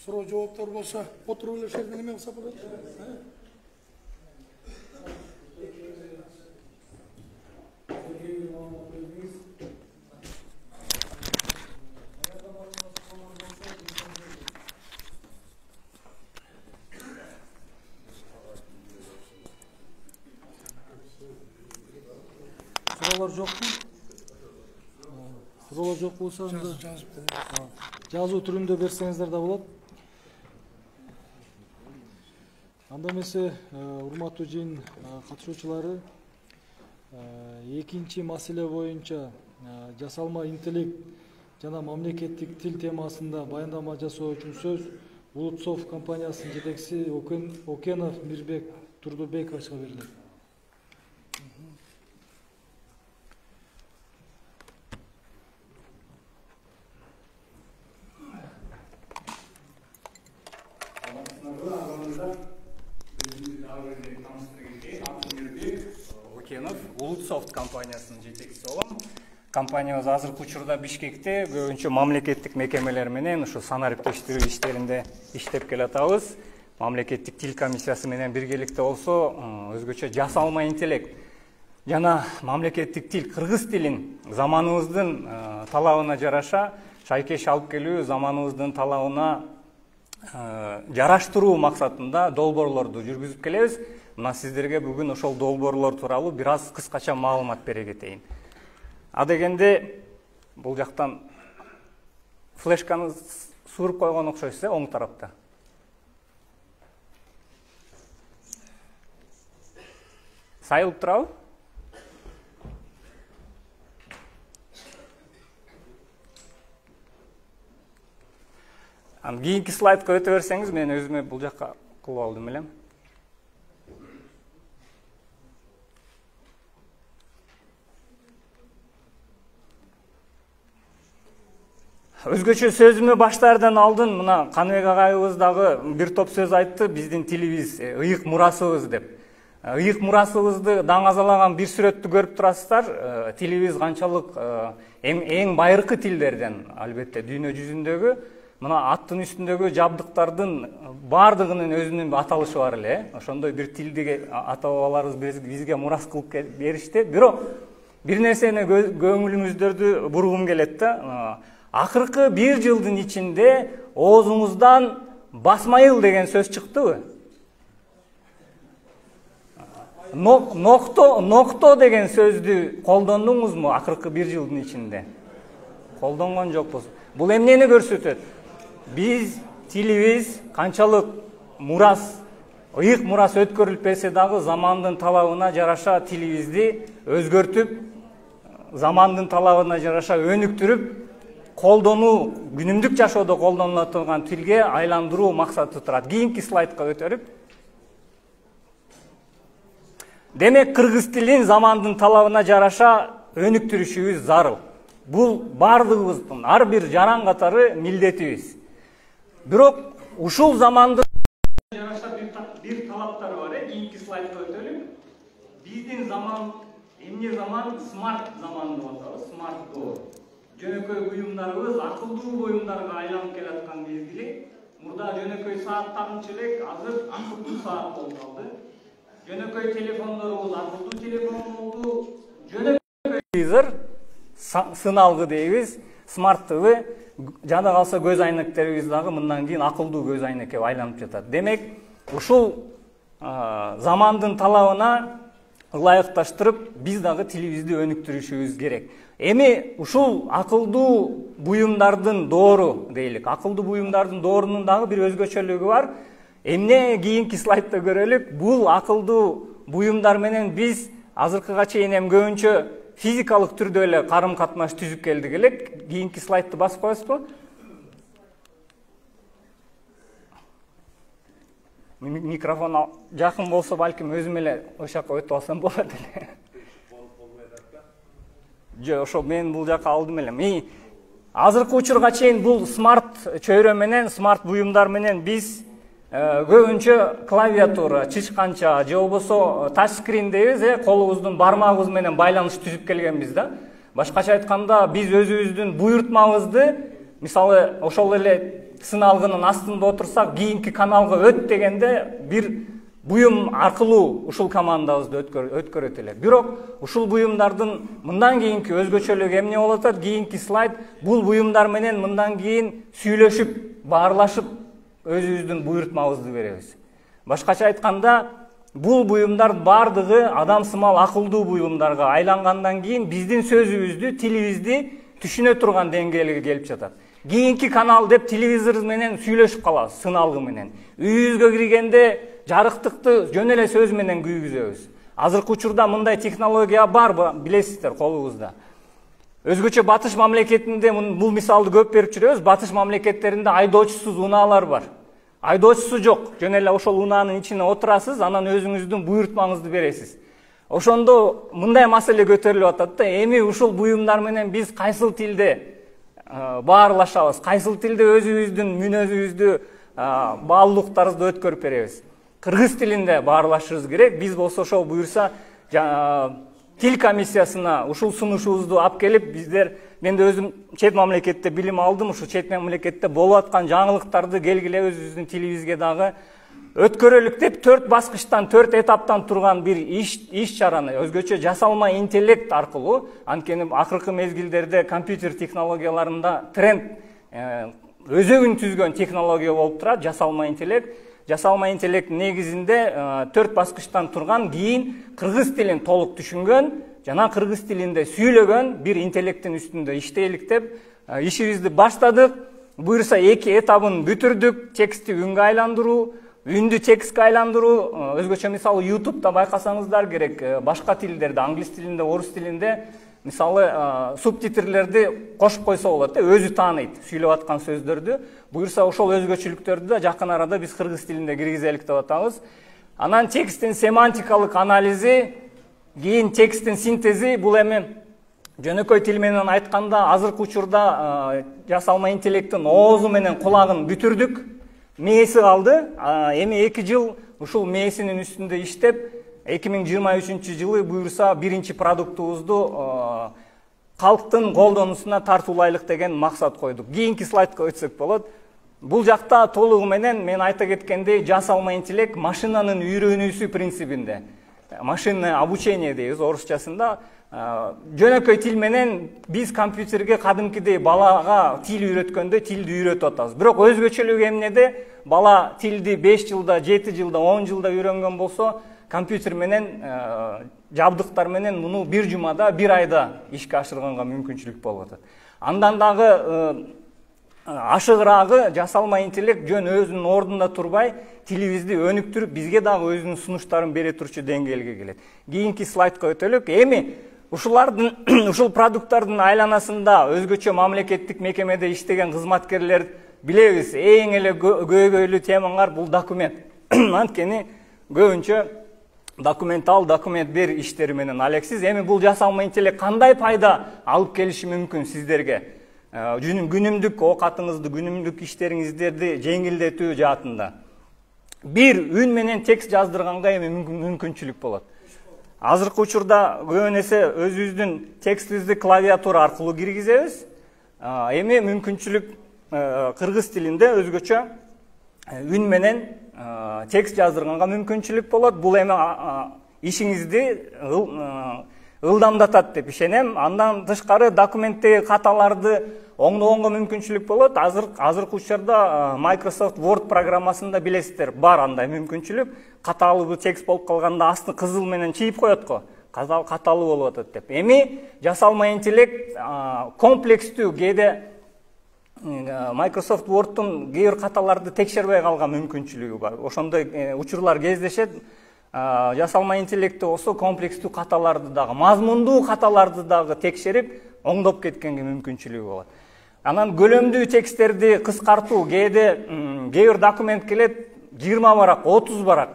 Суроо жооптор болсо, отуруп эле жерден эме кылса болот. Суроолор жокпу? Суроолор жок болсо жазуу түрүндө берсеңиздер да болот. Анда эмесе урматтуу жыйын катышуучулары, экинчи маселе боюнча жасалма интеллект жана мамлекеттик тил темасында баяндама жасоо үчүн сөз Улутсофт компаниясынын жетекчиси Окенов Мирбек Турдубековичке берилет. Улутсофт компаниясынын жетекчиси болом. Компаниябыз азыркы учурда Бишкекте көбүнчө мамлекеттик мекемелер менен ушу санариптештирүү иштеринде иштеп келатабыз. Мамлекеттик тил комиссиясы менен биргеликте болсо өзгөчө жасалма интеллект жана мамлекеттик тил кыргыз тилин заманыбыздын талабына жараша шайкеш алып келүү, заманыбыздын талабына жараштыруу максатында долбоорлорду жүргүзүп келебиз. Мына сиздерге бүгүн ошол долбоорлор тууралуу бир аз кыскача маалымат бере кетейин. А дегенде бул жактан флешканы suurup койгон окшойсуз, оң тарапта. Сайылып турабы? Кийинки слайдка өтө берсеңиз, мен өзүмө бул жакка кылып алдым элем. Өзгөчө сөзүмө баштаардан алдын мына Каныбек агайыбыз дагы бир топ сөз айтты, биздин тилибиз ыйык мурасыбыз деп. Ыйык мурасыбызды даңазалаган бир сүрөттү көрүп турасыздар. Тилибиз канчалык эң байыркы тилдерден, албетте дүйнө жүзүндөгү мына аттын үстүндөгү жабдыктардын баардыгынын өзүнүн аталышы бар эле. Ошондой бир тилди ата бабаларыбыз бизге мурас кылып беришти. Бирок бир нерсени көңүлүңүздөрдү бургум келет да. Акыркы бир жылдын ичинде оозуңуздан басмайыл деген сөз чыктыбы? Нокто деген сөздү колдондуңузбу акыркы бир жылдын ичинде? Колдонгон жокпуз. Бул эмнени көрсөтөт? Биз тилибиз канчалык мурас, ыйык мурас өткөрүлүп берсе дагы замандын талабына жараша тилибизди өзгөртүп, замандын талабына жараша өнүктүрүп, колдонуу, күнүмдүк жашоодо колдонула турган тилге айландыруу максаты турат. Кийинки слайдка өтөрүп. Демек, кыргыз тилин замандын талабына жараша өнүктүрүшүбүз зарыл. Бул бардыгыбыздын ар бир жаран катары милдетибиз. Бирок ушул замандын жараша бир талаптары бар. Кийинки слайдка өтөлүп. Биздин заман эмне заман? Смарт заманы деп атабыз. Смарт доор. Жөнөкөй буюмдарыбыз акылдуу буюмдарга айланып келаткан мезгили. Мурда жөнөкөй сааттарынча элек, азыр акылдуу саат болуп калды. Жөнөкөй телефондорубуз акылдуу телефон болду. Жөнөкөй телевизор, сыналгы дейбиз, смарт ТВ, жада калса көз айнектерибиз дагы мындан кийин акылдуу көз айнекке айланып жатат. Демек, ушул замандын талабына ылайыкташтырып, биз дагы тилибизди өнүктүрүшүбүз керек. Эми ушул акылдуу буюмдардын доору дейлик. Акылдуу буюмдардын доорунун дагы бир өзгөчөлүгү бар. Эмне кийинки слайдта көрөлүк? Бул акылдуу буюмдар менен биз азыркыга чейин көбүнчө физикалык түрдө эле карым-катнаш түзүп келдик элек. Кийинки слайдты басып коесузбу? Микрофон жакын болсо балким өзүм эле ошакка өтүп алсам болот эле. Жо, ошо мен бул жакка алдым элем. Азыркы учурга чейин бул смарт чөйрө менен, смарт буюмдар менен биз көбүнчө клавиатура, чычканча, же болбосо тачскрин дейбиз, колубуздун бармагыбыз менен байланыш түзүп келгенбиз да. Башкача айтканда, биз өзүбүздүн буйртмабызды, мисалы, ошол эле сыналгынын астында отурсак, кийинки каналга өт дегенде бир буюм аркылуу ушул командабызды өткөрөт эле. Бирок ушул буюмдардын мындан кийинки өзгөчөлүгү эмне болот атат? Кийинки слайд, бул буюмдар менен мындан кийин сүйлөшүп, баарлашып өзүбүздүн буйртмабызды беребиз. Башкача айтканда, бул буюмдар бардыгы адамсымал акылдуу буюмдарга айлангандан кийин биздин сөзүбүздү, тилибизди түшүнө турган деңгээлге келип жатат. Кийинки канал деп телевизор менен сүйлөшүп калабыз, сыналгы менен. Үйүбүзгө киргенде жарыктыкты жөн эле сөз менен күйгүзөбүз. Азыркы учурда мындай технология бар, билесиздер, колубузда. Өзгөчө батыш мамлекетинде бул мисалды көп берип жүрөбүз. Батыш мамлекеттеринде айдоочусуз унаалар бар. Айдоочусу жок. Жөн эле ошол унаанын ичине отурасыз, анан өзүңүздүн буйртмаңызды бересиз. Ошондо мындай маселе көтөрүлүп атат да, эми ушул буюмдар менен биз кайсыл тилде баарлашабыз, кайсыл тилде өзүбүздүн мүнөзүбүздү, баалуулуктарыбызды өткөрүп беребиз. Кыргыз тилинде баарлашыбыз керек. Биз болсо ошол буюрса тил комиссиясына ушул сунушубузду алып келип, биздер, мен да өзүм чет мамлекетте билим алдым, ушул чет мамлекетте болуп аткан жаңылыктарды келгиле өзүбүздүн тилибизге дагы өткөрөлүк деп 4 баскычтан, 4 этаптан турган бир иш чараны өзгөчө жасалма интеллект аркылуу, анткени акыркы мезгилдерде компьютер технологияларында тренд өзөгүн түзгөн технология болуп турат жасалма интеллект. Жасалма интеллект негизинде 4 баскычтан турган, кийин кыргыз тилин толук түшүнгөн жана кыргыз тилинде сүйлөгөн бир интеллекттин үстүндө иштейлик деп ишибизди баштадык. Буюрса 2 этабын бүтүрдүк. Текстти үнгө айландыруу, үндү текстке айландыруу. Өзгөчө мисалы YouTube'да байкасаңыздар керек, башка тилдерде, англис тилинде, орус тилинде мисалы субтитрлерди кошуп койсо болот, өзү тааныйт сүйлөп аткан сөздөрдү. Буюрса ошол өзгөчөлүктөрдү да жакын арада биз кыргыз тилинде киргизелик деп атабыз. Анан тексттин семантикалык анализи, кийин тексттин синтези, бул эми жөнөкөй тил менен айтканда азыркы учурда жасалма интеллекттин оозу менен кулагын бүтүрдүк. Мээси калды. Эми 2 жыл ушул мээсинин үстүндө иштеп, 2023-жылы буюрса биринчи продуктубузду калктын колдонуусуна тартуулайлык деген максат койдук. Кийинки слайдка өтсөк болот. Бул жакта толугу менен мен айта кеткендей жасалма интеллект машинанын үйрөнүүсү принцибинде. Машинное обучение дейбиз орусчасында. Жөнөкөй тил менен биз компьютерге кадимкидей балага тил үйрөткөндө тилди үйрөтүп атабыз. Бирок өзгөчөлүгү эмнеде? Бала тилди 5 жылда, 7 жылда, 10 жылда үйрөнгөн болсо, компьютер менен жабдыктар менен муну 1 жумада, 1 айда ишке ашырганга мүмкүнчүлүк болуп атат. Андан дагы ашыгыраагы жасалма интеллект жөн өзүнүн ордунда турбай, тилибизди өнүктүрүп, бизге дагы өзүнүн сунуштарын бере турчу деңгээлге келет. Кийинки слайдка өтөлүк. Эми ушулардын ушул продукттардын айланасында өзгөчө мамлекеттик мекемеде иштеген кызматкерлер билебиз, эң эле көйгөйлүү темалар бул документ. Анткени көбүнчө документ бер иштери менен алексиз. Эми бул жасалма интеллект кандай пайда алып келиши мүмкүн сиздерге? Күнүмдүк оокатыңызды, күнүмдүк иштериңиздерди жеңилдетүү жаатында. Бир үн менен текст жаздырганга эми мүмкүнчүлүк болот. Азыркы учурда көбүн эсе өзүбүздүн текстибизди клавиатура аркылуу киргизебиз. Эми мүмкүнчүлүк кыргыз тилинде өзгөчө үн менен текст жаздырганга мүмкүнчүлүк болот. Бул эми ишиңизди ылдамдатат деп ишенем. Андан тышкары документтеги каталарды оңдогонго мүмкүнчүлүк болот. Азыркы учурда Microsoft Word программасында билесиздер, бар андай мүмкүнчүлүк. Каталуу текст болуп калганда астын кызыл менен чийип коет го. Каталуу болуп атат деп. Эми жасалма интеллект комплекстүү кээде Microsoft Word'тун кээ бир каталарды текшербей калган мүмкүнчүлүгү бар. Ошондой учурлар кездешет. Жасалма интеллектте болсо комплекстүү каталарды дагы, мазмундуу каталарды дагы текшерип, оңдоп кеткенге мүмкүнчүлүгү болот. Анан көлөмдүү тексттерди кыскартуу, кээ бир документ келет 20 барак, 30 барак.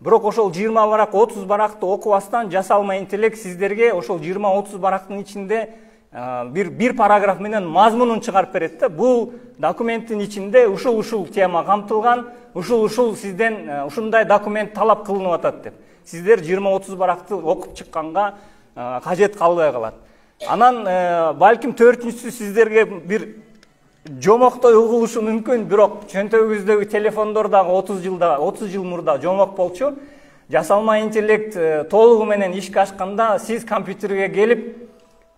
Бирок ошол 20 барак, 30 баракты окубастан жасалма интеллект сиздерге ошол 20-30 барактын ичинде бир параграф менен мазмунун чыгарып берет да. Бул документтин ичинде ушул тема камтылган, ушул сизден ушундай документ талап кылынып атат деп. Сиздер 20-30 баракты окуп чыкканга кажет калбай калат. Анан балким төртүнчүсү сиздерге бир жомоктой угулушу мүмкүн, бирок чөнтөгүңүздөгү телефондор дагы 30 жыл мурда жомок болчу. Жасалма интеллект толугу менен ишке ашканда сиз компьютерге келип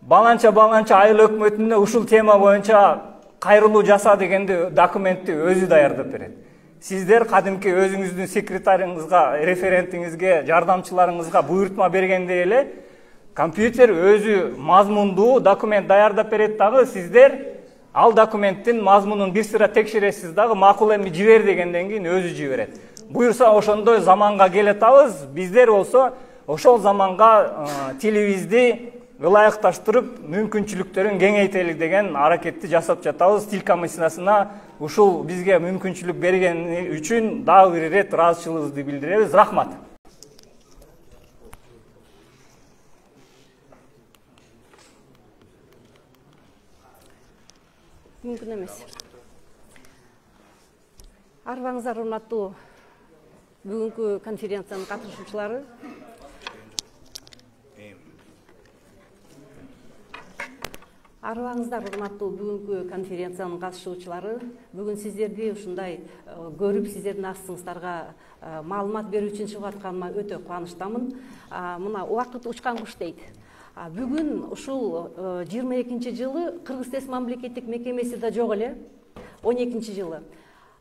баланча айыл өкмөтүнө ушул тема боюнча кайрылуу жаса дегенде документти өзү даярдап берет. Сиздер кадимки өзүңүздүн секретарыңызга, референтиңизге, жардамчыларыңызга буйртма бергендей эле компьютер өзү мазмундуу документ даярдап берет дагы, сиздер ал документтин мазмунун бир сыра текшересиз дагы, макул эми жибер дегенден кийин өзү жиберет. Буюрса ошондой заманга келе атабыз. Биздер болсо ошол заманга тилибизди ылайыкташтырып, мүмкүнчүлүктөрүн кеңейтели деген аракетти жасап жатабыз. Тил комиссиясына ушул бизге мүмкүнчүлүк бергени үчүн дагы бир ирет ыраазычылыгыбызды билдиребиз. Рахмат. Мүмкүн эмес. Арбаңыздар, урматтуу бүгүнкү конференциянын катышуучулары. Арбаңыздар, урматтуу бүгүнкү конференциянын катышуучулары. Бүгүн сиздерди ушундай көрүп, сиздердин астыңыздарга маалымат берүү үчүн чыгып атканыма өтө кубанычтамын. Мына убакыт учкан куш дейт. Бүгүн ушул 22-жылы Кыргыз Тес мамлекеттик мекемеси да жок эле. 12 жылы.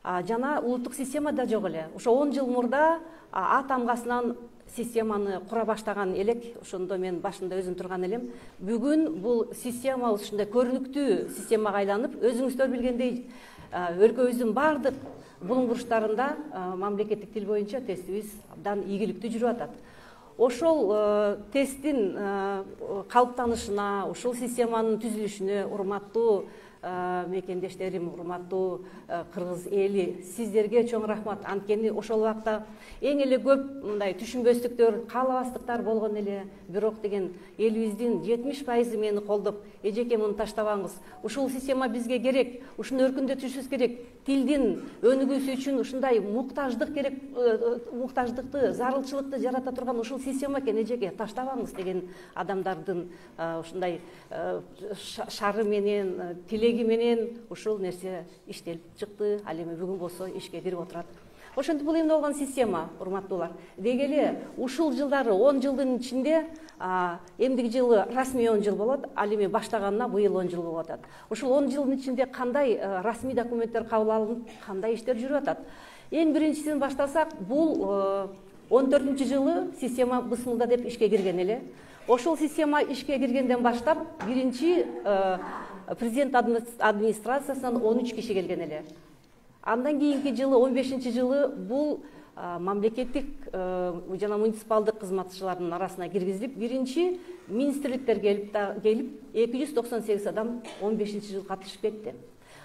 Жана улуттук система да жок эле. Ошо 10 жыл мурда А тамгасынан системаны кура баштаган элек, ошондо мен башында өзүм турган элем. Бүгүн бул система ушундай көрүнүктүү системага айланып, өзүңүздөр билгендей, өлкөбүздүн бардык булуң бурчтарында мамлекеттик тил боюнча тестибиз абдан ийгиликтүү жүрүп атат. Ошол тесттин калыптанышына, ушул системанын түзүлүшүнө урматтуу мекендештерим, урматтуу кыргыз эли, сиздерге чоң рахмат. Анткени ошол убакта эң эле көп мындай түшүнбөстүктөр, каалабастыктар болгон эле. Бирок деген элибиздин 70% мени колдоп, эжеке муну таштабаңыз. Ушул система бизге керек, ушуну өркүндөтүшүбүз керек. Тилдин өнүгүүсү үчүн ушундай муктаждык керек, муктаждыкты, зарылчылыкты жарата турган ушул система экен, эжеке таштабаңыз деген адамдардын ушундай шары менен, тилеги менен ушул нерсе иштелип чыкты. Ал эми бүгүн болсо ишке кирип отурат. Ошентип бул эмне болгон система, урматтуулар. Деги эле ушул жылдары 10 жылдын ичинде эмдиги жылы расмий 10 жыл болот, ал эми баштаганына быйыл 10 жыл болуп атат. Ушул 10 жылдын ичинде кандай расмий документтер кабыл алынып, кандай иштер жүрүп атат. Эң биринчисинен баштасак, бул 14 жылы система бысмылда деп ишке кирген эле. Ошол система ишке киргенден баштап биринчи президент администрациясынан 13 киши келген эле. Андан кийинки жылы 15 жылы бул мамлекеттик жана муниципалдык кызматчылардын арасына киргизилип, биринчи министрликтер келип 298 адам 15 жыл катышып кетти.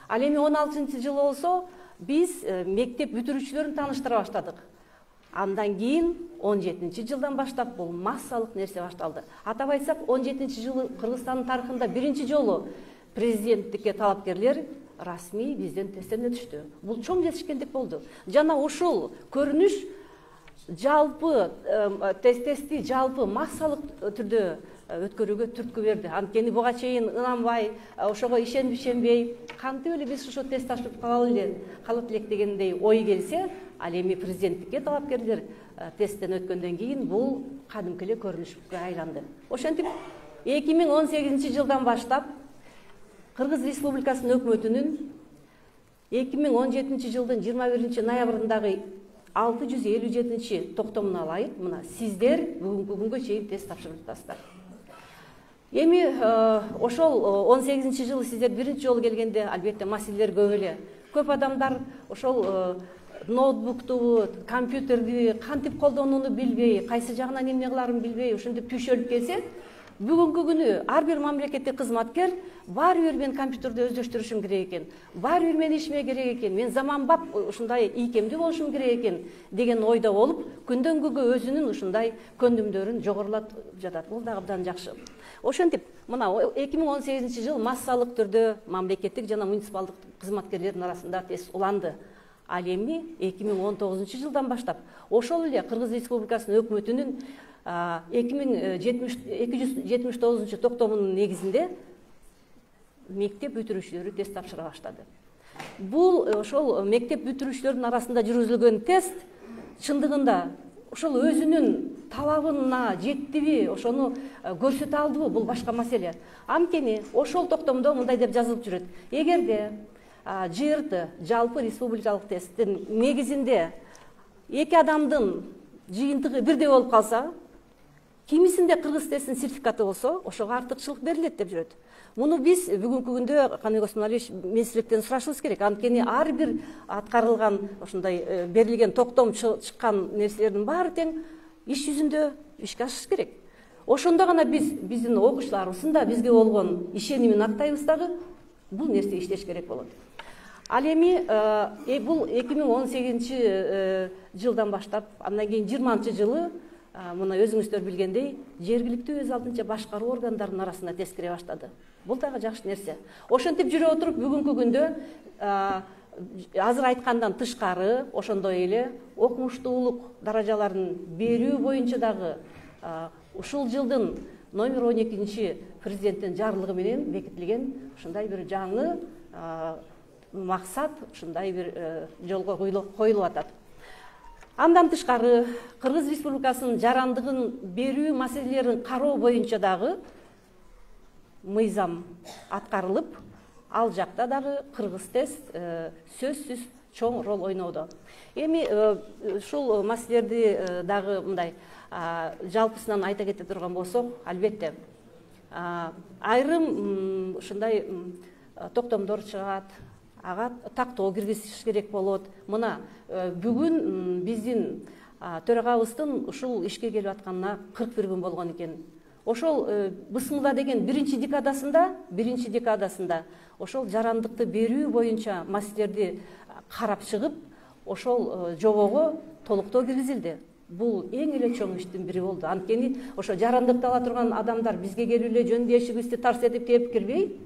Ал эми 16 жылы болсо биз мектеп бүтүрүүчүлөрүн тааныштыра баштадык. Андан кийин 17 жылдан баштап бул массалык нерсе башталды. Атап айтсак, 17 жылы Кыргызстандын тарыхында биринчи жолу президенттикке талапкерлер расмий бизден тесттен өтүштү. Бул чоң жетишкендик болду. Жана ушул көрүнүш жалпы тестти жалпы массалык түрдө өткөрүүгө түрткү берди. Анткени буга чейин ынанбай, ошого ишенбей, кантип эле биз ошо тест тапшырып калат элек дегендей ой келсе, ал эми президенттикке талапкерлер тесттен өткөндөн кийин бул кадимки эле көрүнүшкө айланды. Ошентип 2018 жылдан баштап Кыргыз Республикасынын өкмөтүнүн 2017 жылдын 21 ноябрындагы 657 токтомуна ылайык мына сиздер бүгүнкү күнгө чейин тест тапшырып атасыздар. Эми ошол 18 жылы сиздер биринчи жолу келгенде албетте маселелер көп эле. Көп адамдар ошол ноутбукту, компьютерди кантип колдонууну билбей, кайсы жагынан эмне кыларын билбей, ошентип түйшөлүп келсе, бүгүнкү күнү ар бир мамлекеттик кызматкер баары бир мен компьютерди өздөштүрүшүм керек экен, баары бир менин ишиме керек экен, мен заманбап ушундай ийкемдүү болушум керек экен деген ойдо болуп, күндөн күнгө өзүнүн ушундай көндүмдөрүн жогорулатып жатат. Бул дагы абдан жакшы. Ошентип, мына 2018 жыл массалык түрдө мамлекеттик жана муниципалдык кызматкерлердин арасында тест уланды. Ал эми 2019 жылдан баштап ошол эле Кыргыз Республикасынын өкмөтүнүн 279 токтомунун негизинде мектеп бүтүрүүчүлөрү тест тапшыра баштады. Бул ошол мектеп бүтүрүүчүлөрдүн арасында жүргүзүлгөн тест чындыгында ошол өзүнүн талабына жеттиби, ошону көрсөтө алдыбы, бул башка маселе. Анткени ошол токтомдо мындай деп жазылып жүрөт: эгерде ЖРТ, жалпы республикалык тесттин негизинде эки адамдын жыйынтыгы бирдей болуп калса, кимисинде кыргыз тесттин сертификаты болсо, ошого артыкчылык берилет деп жүрөт. Муну биз бүгүнкү күндө Каныбек Осмонович министрликтен сурашыбыз керек. Анткени ар бир аткарылган ошондой берилген токтом чыккан нерселердин баары тең иш жүзүндө ишке ашыш керек. Ошондо гана биздин окуучуларыбыздын да бизге болгон ишенимин актайбыз дагы, бул нерсе иштеш керек болот. Ал эми бул 2018 жылдан баштап, андан кийин 20 жылы мына өзүңүздөр билгендей, жергиликтүү өз алдынча башкаруу органдарынын арасына тест кире баштады. Бул дагы жакшы нерсе. Ошентип жүрө отуруп, бүгүнкү күндө азыр айткандан тышкары, ошондой эле окумуштуулук даражаларын берүү боюнча дагы ушул жылдын номер 12 президенттин жарлыгы менен бекитилген ушундай бир жаңы максат, ушундай бир жолго коюлуп атат. Андан тышкары Кыргыз Республикасынын жарандыгын берүү маселелерин кароо боюнча дагы мыйзам аткарылып, ал жакта дагы кыргыз тест сөзсүз чоң рол ойноодо. Эми ушул маселелерди дагы мындай жалпысынан айта кете турган болсок, албетте айрым ушундай токтомдор чыгат, ага тактоо киргизиш керек болот. Мына бүгүн биздин төрагабыздын ушул ишке келип атканына 41 күн болгон экен. Ошол бысмыла деген биринчи декадасында ошол жарандыкты берүү боюнча маселелерди карап чыгып, ошол жобого толуктоо киргизилди. Бул эң эле чоң иштин бири болду. Анткени ошо жарандыкты ала турган адамдар бизге келип эле жөн эшигибизди тарс этип тээп кирбей,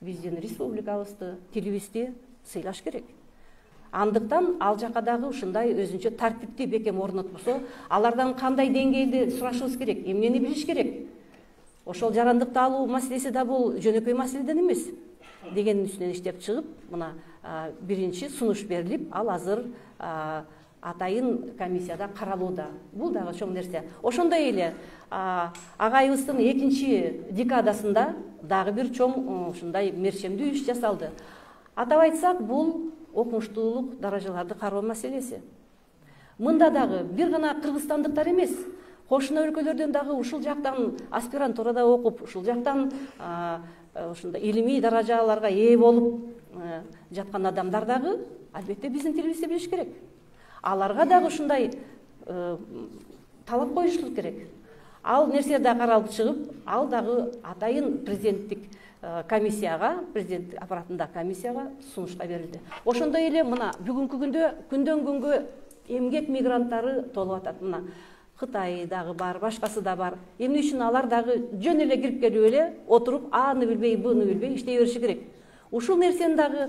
биздин республикабызды, тилибизди сыйлаш керек. Андыктан ал жака дагы ушундай өзүнчө тартипти бекем орнотпосо, алардан кандай деңгээлде сурашыбыз керек, эмнени билиш керек. Ошол жарандыкты алуу маселеси да бул жөнөкөй маселеден эмес дегенин үстүнөн иштеп чыгып, мына биринчи сунуш берилип, ал азыр атайын комиссияда каралууда. Бул дагы чоң нерсе. Ошондой эле агайыбыздын 2 декадасында дагы бир чоң ушундай мерчемдүү иш жасалды. Атап айтсак, бул окумуштуулук даражаларды кароо маселеси. Мында дагы бир гана кыргызстандыктар эмес, кошуна өлкөлөрдөн дагы ушул жактан аспирантурада окуп, ушул жактан ушундай илимий даражаларга ээ болуп жаткан адамдар дагы албетте биздин тилибизди билиш керек. Аларга дагы ушундай талап коюшлук керек. Ал нерсе да каралып чыгып, ал дагы атайын президенттик комиссияга, президент аппаратында комиссияга сунушка берилди. Ошондой эле мына бүгүнкү күндө күндөн күнгө эмгек мигранттары толуп атат. Мына Кытай дагы бар, башкасы да бар. Эмне үчүн алар дагы жөн эле кирип келип эле отуруп, аны билбей, буну билбей иштей бериши керек. Ушул нерсени дагы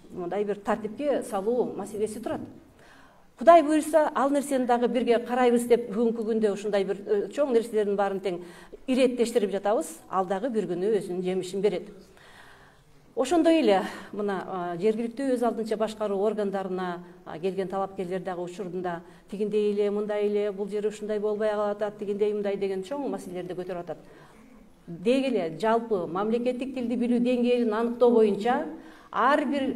мындай бир тартипке салуу маселеси турат. Кудай буйрса, ал нерсени дагы бирге карайбыз деп бүгүнкү күндө ушундай бир чоң нерселердин баарын тең иреттештирип жатабыз. Ал дагы бир күнү өзүнүн жемишин берет. Ошондой эле мына жергиликтүү өз алдынча башкаруу органдарына келген талапкерлер дагы учурунда тигиндей эле, мындай эле, бул жери ушундай болбой калып атат, тигиндей мындай деген чоң маселелерди көтөрүп атат. Деги эле жалпы мамлекеттик тилди билүү деңгээлин аныктоо боюнча ар бир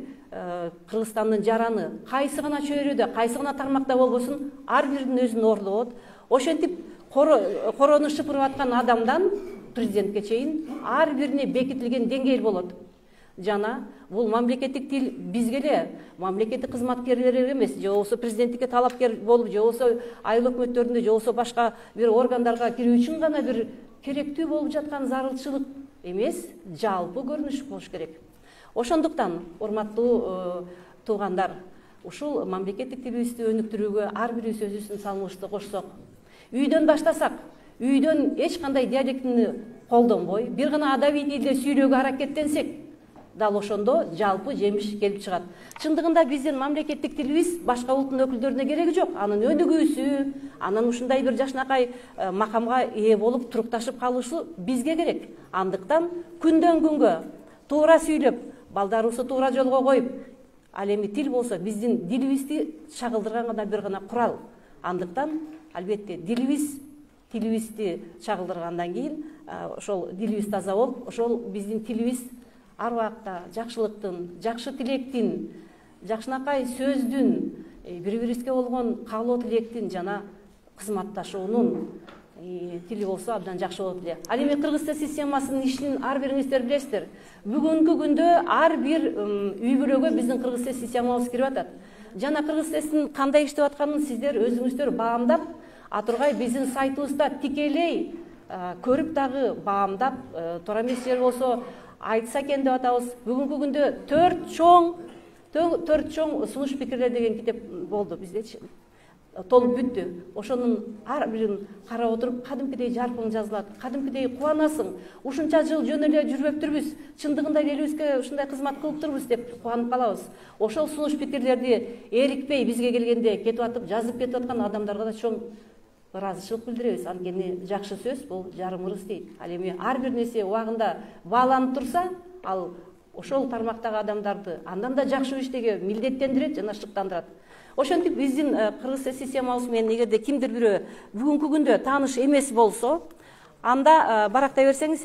Кыргызстандын жараны кайсы гана чөйрөдө, кайсы гана тармакта болбосун, ар биринин өзүнүн орду болот. Ошентип корону шыпырып аткан адамдан президентке чейин ар бирине бекитилген деңгээл болот. Жана бул мамлекеттик тил бизге эле, мамлекеттик кызматкерлерге эмес, же болбосо президенттикке талапкер болуп, же болбосо айыл өкмөттөрүндө, же болбосо башка бир органдарга кирүү үчүн гана бир керектүү болуп жаткан зарылчылык эмес, жалпы көрүнүш болуш керек. Ошондуктан, урматтуу туугандар, ушул мамлекеттик тилибизди өнүктүрүүгө ар бирибиз өзүбүздүн салымыбызды кошсок, үйдөн баштасак, үйдөн эч кандай диалектини колдонбой, бир гана адабий тилде сүйлөөгө аракеттенсек, дал ошондо жалпы жемиш келип чыгат. Чындыгында биздин мамлекеттик тилибиз башка улуттун өкүлдөрүнө кереги жок. Анын өнүгүүсү, анын ушундай бир жакшынакай макамга ээ болуп турукташып калышы бизге керек. Андыктан күндөн күнгө туура сүйлөп, балдарыбызды туура жолго коюп, ал эми тил болсо биздин дилибизди чагылдырган гана бир гана курал. Андыктан албетте тилибизди чагылдыргандан кийин ошол дилибиз таза болуп, ошол биздин тилибиз ар убакта жакшылыктын, жакшы тилектин, жакшынакай сөздүн, бири-бирибизге болгон каалоо тилектин жана кызматташуунун тили болсо абдан жакшы болот эле. Ал эми кыргыз тил системасынын ишин ар бириңиздер билесиздер. Бүгүнкү күндө ар бир үй бүлөгө биздин кыргыз тил системабыз кирип атат. Жана кыргыз тилин кандай иштеп атканын сиздер өзүңүздөр баамдап, атургай биздин сайтыбызда тикелей көрүп дагы баамдап, туура эмес жер болсо айтса экен деп атабыз. Бүгүнкү күндө 4 чоң сунуш пикирлер деген китеп болду биздечи. Толуп бүттү. Ошонун ар бирин карап отуруп, кадимкидей жаркын жазылат, кадимкидей кубанасың. Ушунча жыл жөн эле жүрбөптүрбүз, чындыгында элибизге ушундай кызмат кылыптырбыз деп кубанып калабыз. Ошол сунуш пикирлерди эрикпей бизге келгенде кетип атып, жазып кетип аткан адамдарга да чоң ыраазычылык билдиребиз. Анткени жакшы сөз бул жарым ырыс дейт. Ал эми ар бир нерсе убагында бааланып турса, ал ошол тармактагы адамдарды андан да жакшы иштеге милдеттендирет жана шыктандырат. Ошентип биздин кыргыз тил системабыз менен эгерде кимдир бирөө бүгүнкү күндө тааныш эмес болсо, анда барактай берсеңиз,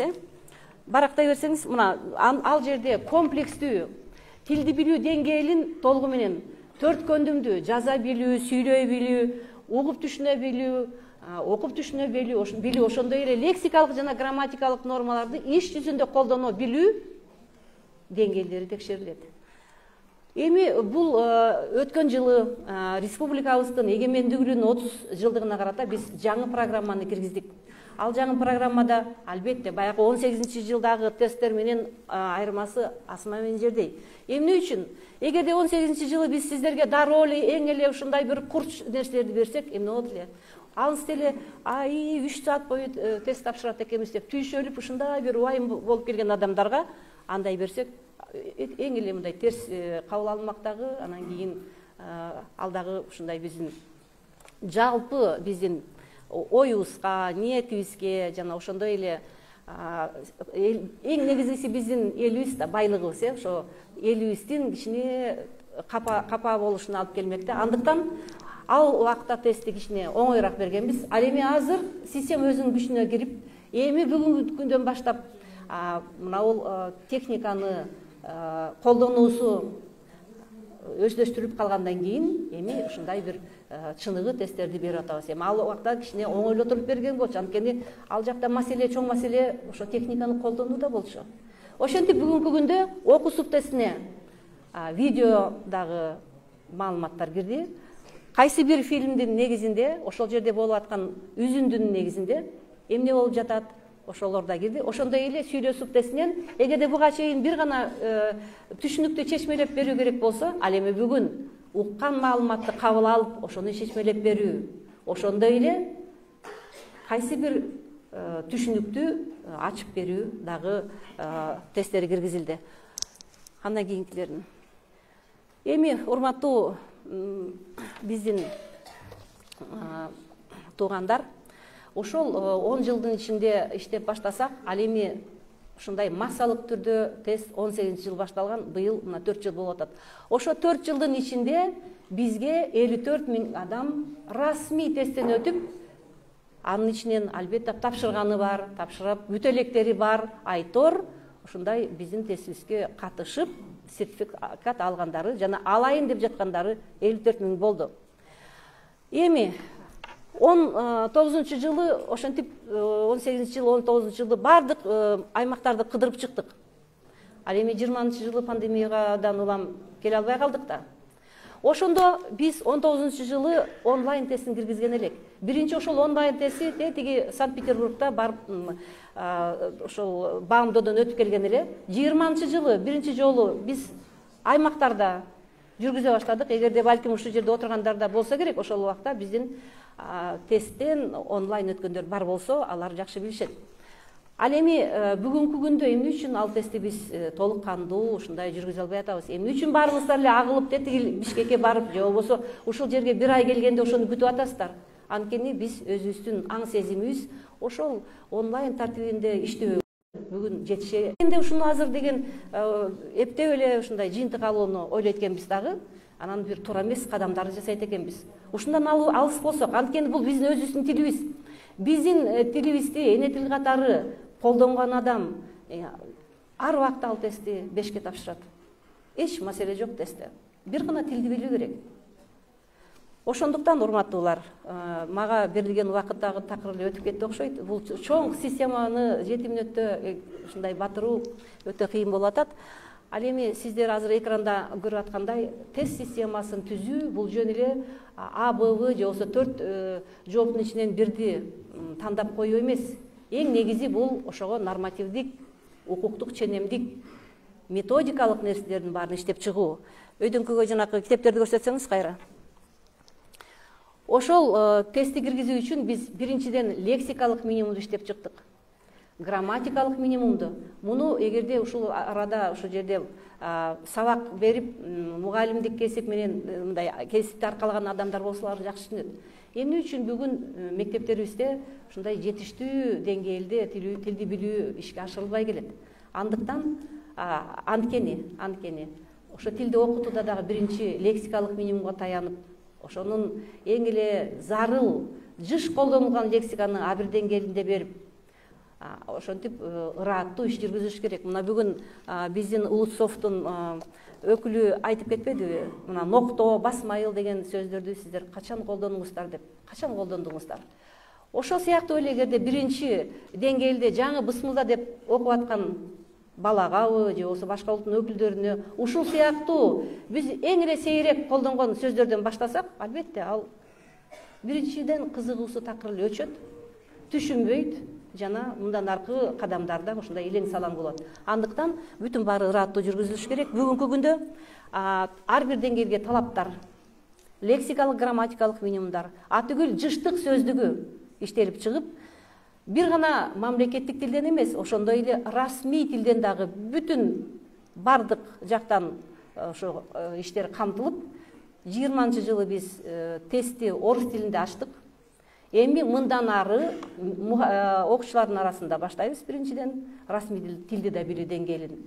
барактай берсеңиз мына ал жерде комплекстүү тилди билүү деңгээлин толугу менен төрт көндүмдүү жаза билүү, сүйлөй билүү, угуп түшүнө билүү, окуп түшүнө билүү, ошондой эле лексикалык жана грамматикалык нормаларды иш жүзүндө колдоно билүү деңгээлдери текшерилет. Эми бул өткөн жылы республикабыздын эгемендүүлүгүнүн 30 жылдыгына карата биз жаңы программаны киргиздик. Ал жаңы программада албетте баягы 18 жылдагы тесттер менен айырмасы асма менен жердей. Эмне үчүн? Эгерде 18 жылы биз сиздерге дароо эле эң эле ушундай бир курч нерселерди берсек, эмне болот эле? Алыс деле 3 саат бою тест тапшырат экенбиз деп түйшөлүп ушундай бир убайым болуп келген адамдарга андай берсек, эң эле мындай терс кабыл алынмактагы, анан кийин алдагы ушундай биздин жалпы биздин оюбузга, ниетибизге жана ошондой эле эң негизгиси биздин элибиз да байлыгыбыз, ошо элибиздин кичине капа болушуна алып келмек да. Андыктан ал убакта тестти кичине оңоюраак бергенбиз. Ал эми азыр система өзүнүн күчүнө кирип, эми бүгүнкү күндөн баштап мына бул техниканы колдонуусу өздөштүрүлүп калгандан кийин эми ушундай бир чыныгы тесттерди берип атабыз. Эми ал убакта кичине оңойлотуруп берген болчу, анткени ал жакта маселе, чоң маселе ошо техниканы колдонууда болчу. Ошентип бүгүнкү күндө окуу субтестине видеодагы маалыматтар кирди. Кайсы бир фильмдин негизинде, ошол жерде болуп аткан үзүндүнүн негизинде эмне болуп жатат, ошолор да кирди. Ошондой эле сүйлөө субтестинен эгерде буга чейин бир гана түшүнүктү чечмелеп берүү керек болсо, ал эми бүгүн уккан маалыматты кабыл алып, ошону чечмелеп берүү, ошондой эле кайсы бир түшүнүктү ачып берүү дагы тесттери киргизилди. Андан кийинкилерин. Эми урматтуу биздин туугандар, ошол 10 жылдын ичинде иштеп баштасак, ал эми ушундай массалык түрдө тест 18 жыл башталган, быйыл мына 4 жыл болуп атат. Ошо 4 жылдын ичинде бизге 54 000 адам расмий тесттен өтүп, анын ичинен албетте тапшырганы бар, тапшырып бүтө электери бар, айтор ушундай биздин тестибизге катышып сертификат алгандары жана алайын деп жаткандары 54 000 болду. Эми 19 жылы ошентип 18 жыл, 19 жылы бардык аймактарды кыдырып чыктык. Ал эми 20 жылы пандемиядан улам келе албай калдык да. Ошондо биз 19 жылы онлайн тестин киргизген элек. Биринчи ошол онлайн тести тиги Санкт-Петербургда барып ошол БАМДОдон өтүп келген эле. 20 жылы биринчи жолу биз аймактарда жүргүзө баштадык. Эгерде балким ушул жерде отургандарда болсо керек, ошол убакта биздин тесттен онлайн өткөндөр бар болсо, алар жакшы билишет. Ал эми бүгүнкү күндө эмне үчүн ал тестти биз толук кандуу ушундай жүргүзө албай атабыз? Эмне үчүн баарыңыздар эле агылып тетиги Бишкекке барып, же болбосо ушул жерге бир ай келгенде ошону күтүп атасыздар? Анткени биз өзүбүздүн аң сезимибиз ошол онлайн тартибинде иштөө бүгүн жетише. Энди ушуну азыр деген эптеп эле ушундай жыйынтык алууну ойлойт экенбиз дагы. Анан бир туура эмес кадамдарды жасайт экенбиз. Ушундан алыс болсок, анткени бул биздин өзүбүздүн тилибиз. Биздин тилибизди эне тил катары колдонгон адам ар убакта ал тестти 5ке тапшырат. Эч маселе жок тестте. Бир гана тилди билүү керек. Ошондуктан урматтуулар, мага берилген убакыт дагы такыр эле өтүп кетти окшойт. Бул чоң системаны 7 мүнөттө ушундай батыруу өтө кыйын болуп атат. Ал эми сиздер азыр экранда көрүп аткандай тест системасын түзүү бул жөн эле А, Б, В же болбосо 4 жооптун ичинен бирди тандап коюу эмес. Эң негизи бул ошого нормативдик, укуктук ченемдик, методикалык нерселердин баарын иштеп чыгуу. Өйдүнкүгө жанакы китептерди көрсөтсөңүз кайра. Ошол тестти киргизүү үчүн биз биринчиден лексикалык минимумду иштеп чыктык. Грамматикалык минимумду. Муну эгерде ушул арада ушул жерде сабак берип, мугалимдик кесип менен мындай кесипти аркалаган адамдар болсолар жакшы түшүнөт. Эмне үчүн бүгүн мектептерибизде ушундай жетиштүү деңгээлде тилди билүү ишке ашырылбай келет? Андыктан анткени ошо тилди окутууда дагы биринчи лексикалык минимумга таянып, ошонун эң эле зарыл, жыш колдонулган лексиканы А1 деңгээлинде берип, ошентип ырааттуу иш жүргүзүш керек. Мына бүгүн биздин Улутсофттун өкүлү айтып кетпедиби? Мына ноктоо, басмайыл деген сөздөрдү сиздер качан колдонуңуздар деп. Качан колдондуңуздар? Ошол сыяктуу эле эгерде биринчи деңгээлде жаңы бысмылда деп окуп аткан балагабы же болбосо башка улуттун өкүлдөрүнө ушул сыяктуу биз эң эле сейрек колдонгон сөздөрдөн баштасак, албетте ал биринчиден кызыгуусу такыр эле өчөт, түшүнбөйт жана мындан аркы кадамдарда ушундай илең салаң болот. Андыктан бүтүн баары ырааттуу жүргүзүлүш керек. Бүгүнкү күндө ар бир деңгээлге талаптар, лексикалык, грамматикалык минимумдар, атүгүл жыштык сөздүгү иштелип чыгып, бир гана мамлекеттик тилден эмес, ошондой эле расмий тилден дагы бүтүн бардык жактан ошо иштер камтылып, 20-жылы биз тестти орус тилинде ачтык. Эми мындан ары окуучулардын арасында баштайбыз биринчиден расмий тилди да билүү деңгээлин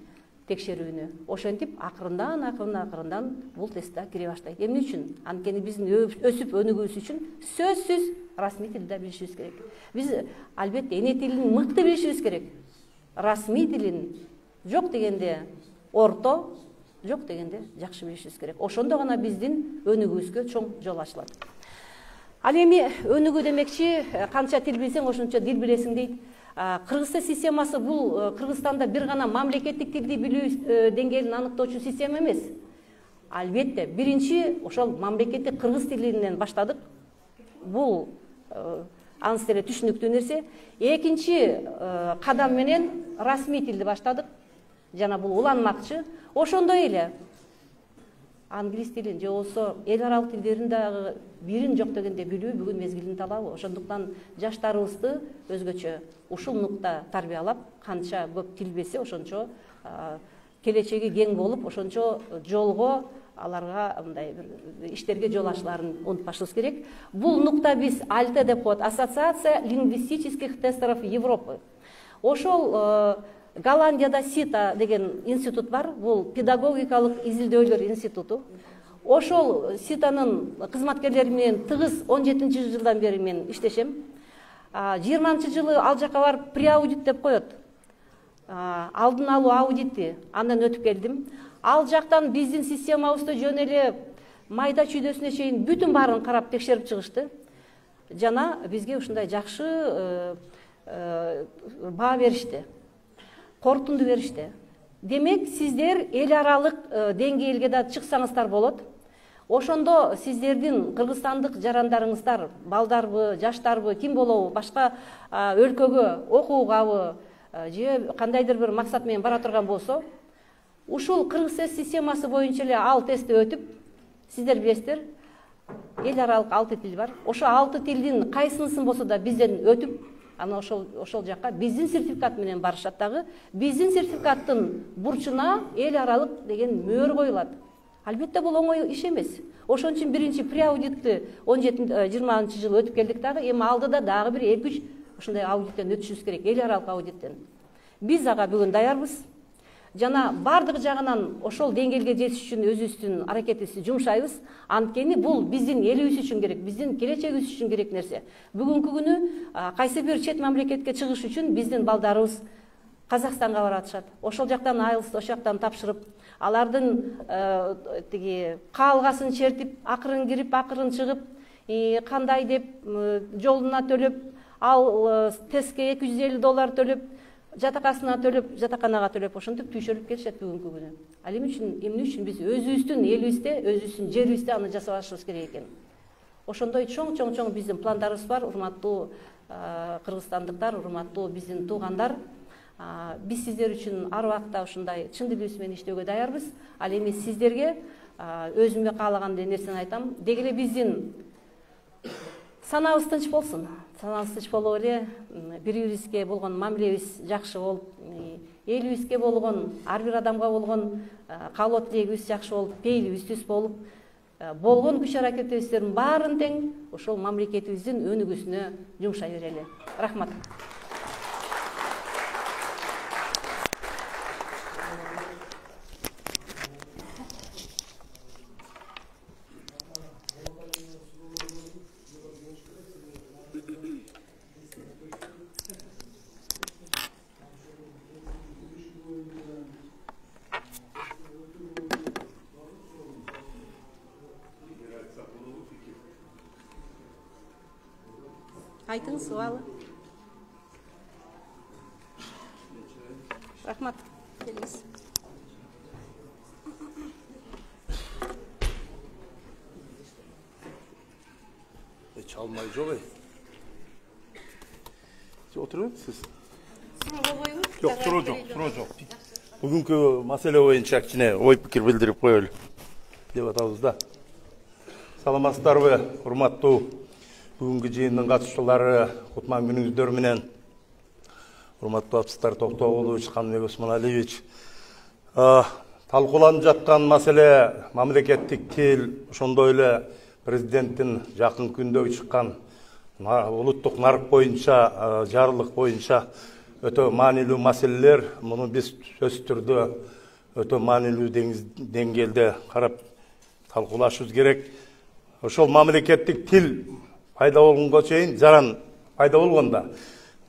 текшерүүнү. Ошентип акырындан бул тестте кире баштайт. Эмне үчүн? Анткени биздин өсүп өнүгүүбүз үчүн сөзсүз расмий тилди да билишибиз керек. Биз албетте эне тилин мыкты билишибиз керек. Расмий тилин жок дегенде орто, жок дегенде жакшы билишибиз керек. Ошондо гана биздин өнүгүүбүзгө чоң жол ачылат. Ал эми өнүгүү демекчи, канча тил билсең ошончо дил билесиң дейт. Кыргызстан системасы бул Кыргызстанда бир гана мамлекеттик тилди билүү деңгээлин аныктоочу система эмес. Албетте, биринчи ошол мамлекеттик кыргыз тилинен баштадык. Бул аныс эле түшүнүктүү нерсе. Экинчи кадам менен расмий тилди баштадык. Жана бул уланмакчы. Ошондой эле англис тилин же болбосо эл аралык тилдерин дагы бирин жок дегенде билүү бүгүн мезгилдин талабы. Ошондуктан жаштарыбызды өзгөчө ушул нукта тарбиялап, канча көп тил билсе, ошончо келечеги кең болуп, ошончо жолго аларга мындай бир иштерге жол ачыларын унутпашыбыз керек. Бул нукта биз АЛТЕ деп коет, Ассоциация лингвистических тестеров Европы. Ошол Голландияда СИТА деген институт бар, бул педагогикалык изилдөөлөр институту. Ошол СИТАнын кызматкерлери менен тыгыз 17-жылдан бери мен иштешем. 20-жылы ал жака барып преаудит деп коет. Алдын алуу аудити, андан өтүп келдим. Ал жактан биздин системабызды жөн эле майда чүйдөсүнө чейин бүтүн баарын карап текшерип чыгышты. Жана бизге ушундай жакшы баа беришти. Корутунду беришти. Демек, сиздер эл аралык деңгээлге да чыксаңыздар болот. Ошондо сиздердин кыргызстандык жарандарыңыздар, балдарбы, жаштарбы, ким болобу, башка өлкөгө окуугабы же кандайдыр бир максат менен бара турган болсо, ушул кыргыз тест системасы боюнча эле ал тестти өтүп, сиздер билесиздер, эл аралык 6 тил бар. Ошо 6 тилдин кайсынысын болсо да бизден өтүп, ана ошол жакка биздин сертификат менен барышат дагы. Биздин сертификаттын бурчуна эл аралык деген мөөр коюлат. Албетте бул оңой иш эмес. Ошон үчүн биринчи преаудитти 20-жылы өтүп келдик дагы. Эми алдыда дагы бир 2-3 ушундай аудиттен өтүшүбүз керек, эл аралык аудиттен. Биз ага бүгүн даярбыз. Жана бардык жагынан ошол деңгээлге жетиш үчүн өзүбүздүн аракетибизди жумшайбыз. Анткени бул биздин элибиз үчүн керек, биздин келечегибиз үчүн керек нерсе. Бүгүнкү күнү кайсы бир чет мамлекетке чыгыш үчүн биздин балдарыбыз Казакстанга баратышат. Ошол жактан IELTS ошол жактан тапшырып, алардын тиги каалгасын чертип, акырын кирип, акырын чыгып, кандай деп жолуна төлөп, ал тестке $250 төлөп, жатакасына төлөп, жатаканага төлөп, ошентип түйшөлүп келишет бүгүнкү күнү. Ал эмне үчүн биз өзүбүздүн элибизде, өзүбүздүн жерибизде аны жасабашыбыз керек экен. Ошондой чоң биздин пландарыбыз бар, урматтуу кыргызстандыктар, урматтуу биздин туугандар. Биз сиздер үчүн ар убакта ушундай чын дилибиз менен иштөөгө даярбыз. Ал эми сиздерге өзүмө каалагандай нерсени айтам. Деги эле биздин санабыз тынч болсун. Санабыз тынч болуп эле, бири-бирибизге болгон мамилебиз жакшы болуп, элибизге болгон, ар бир адамга болгон каалоо тилегибиз жакшы болуп, пейилибиз болуп, болгон күч аракетибиздин баарын тең ошол мамлекетибиздин өнүгүүсүнө жумшай берели. Рахмат. Айтыңыз суалы. Рахмат. Келіңіз. Çalmayı çok iyi. Siz oturun siz. Yok, soracak. Bugünkü mesele boyunca içine oy fikir bildirip koyalım. Деп атабыз да. Саламатсыздарбы, урматтуу бүгүнкү жыйындын катышуучулары, кутман күнүңүздөр менен. Урматтуу апсыздар, Токтогулович, Каныбек Осмоналиевич. Талкууланып жаткан маселе мамлекеттик тил, ошондой эле президенттин жакын күндө чыккан улуттук нарык боюнча, жарлык боюнча өтө маанилүү маселелер. Муну биз сөзсүз түрдө өтө маанилүү деңгээлде карап талкуулашыбыз керек. Ошол мамлекеттик тил пайда болгонго чейин жаран пайда болгонда.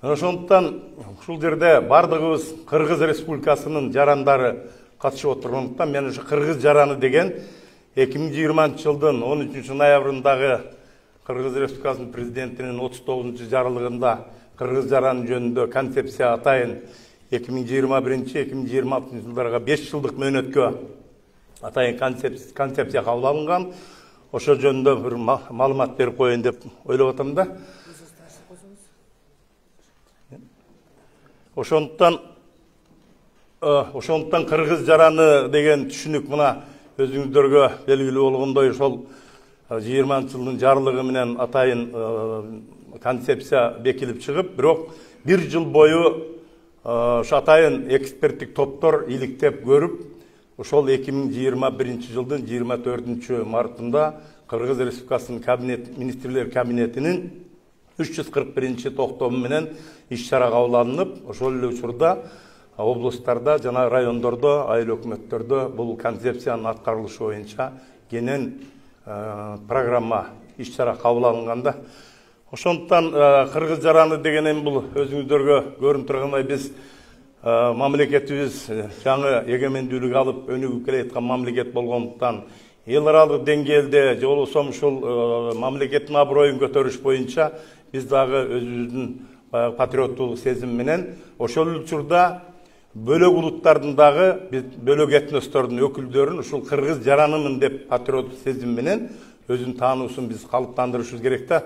Ошондуктан ушул жерде бардыгыбыз Кыргыз Республикасынын жарандары катышып отургондуктан мен ушу Кыргыз жараны деген 2020-жылдын 13 ноябрындагы Кыргыз Республикасынын президентинин 39 жарлыгында Кыргыз жараны жөнүндө концепция атайын 2021-2026 жылдарга 5 жылдык мөөнөткө атайын концепция кабыл алынган. Ошо жөнүндө бир маалымат берип коеюн деп ойлоп атам да. Ошондуктан Кыргыз жараны деген түшүнүк мына өзүңүздөргө белгилүү болгондой ошол 20-жылдын жарлыгы менен атайын концепция бекилип чыгып, бирок 1 жыл бою ошо атайын эксперттик топтор иликтеп көрүп, ошол 2021 жылдын 24 мартында Кыргыз Республикасынын министрлер кабинетинин 341 токтому менен иш-чара кабыл алынып, ошол эле учурда облустарда жана райондордо, айыл өкмөттөрдө бул концепциянын аткарылышы боюнча кенен программа иш-чара кабыл алынганда. Ошондуктан Кыргыз жараны дегенен бул өзүңүздөргө көрүнүп тургандай биз мамлекетибиз жаңы эгемендүүлүк алып өнүгүп келе жаткан мамлекет болгондуктан эл аралык деңгээлде же болбосо ушул мамлекеттин аброюн көтөрүш боюнча биз дагы өзүбүздүн патриоттуулук сезим менен ошол учурда бөлөк улуттардын дагы бөлөк этностордун өкүлдөрүн ушул Кыргыз жаранымын деп патриоттук сезим менен өзүнүн таануусун биз калыптандырышыбыз керек да.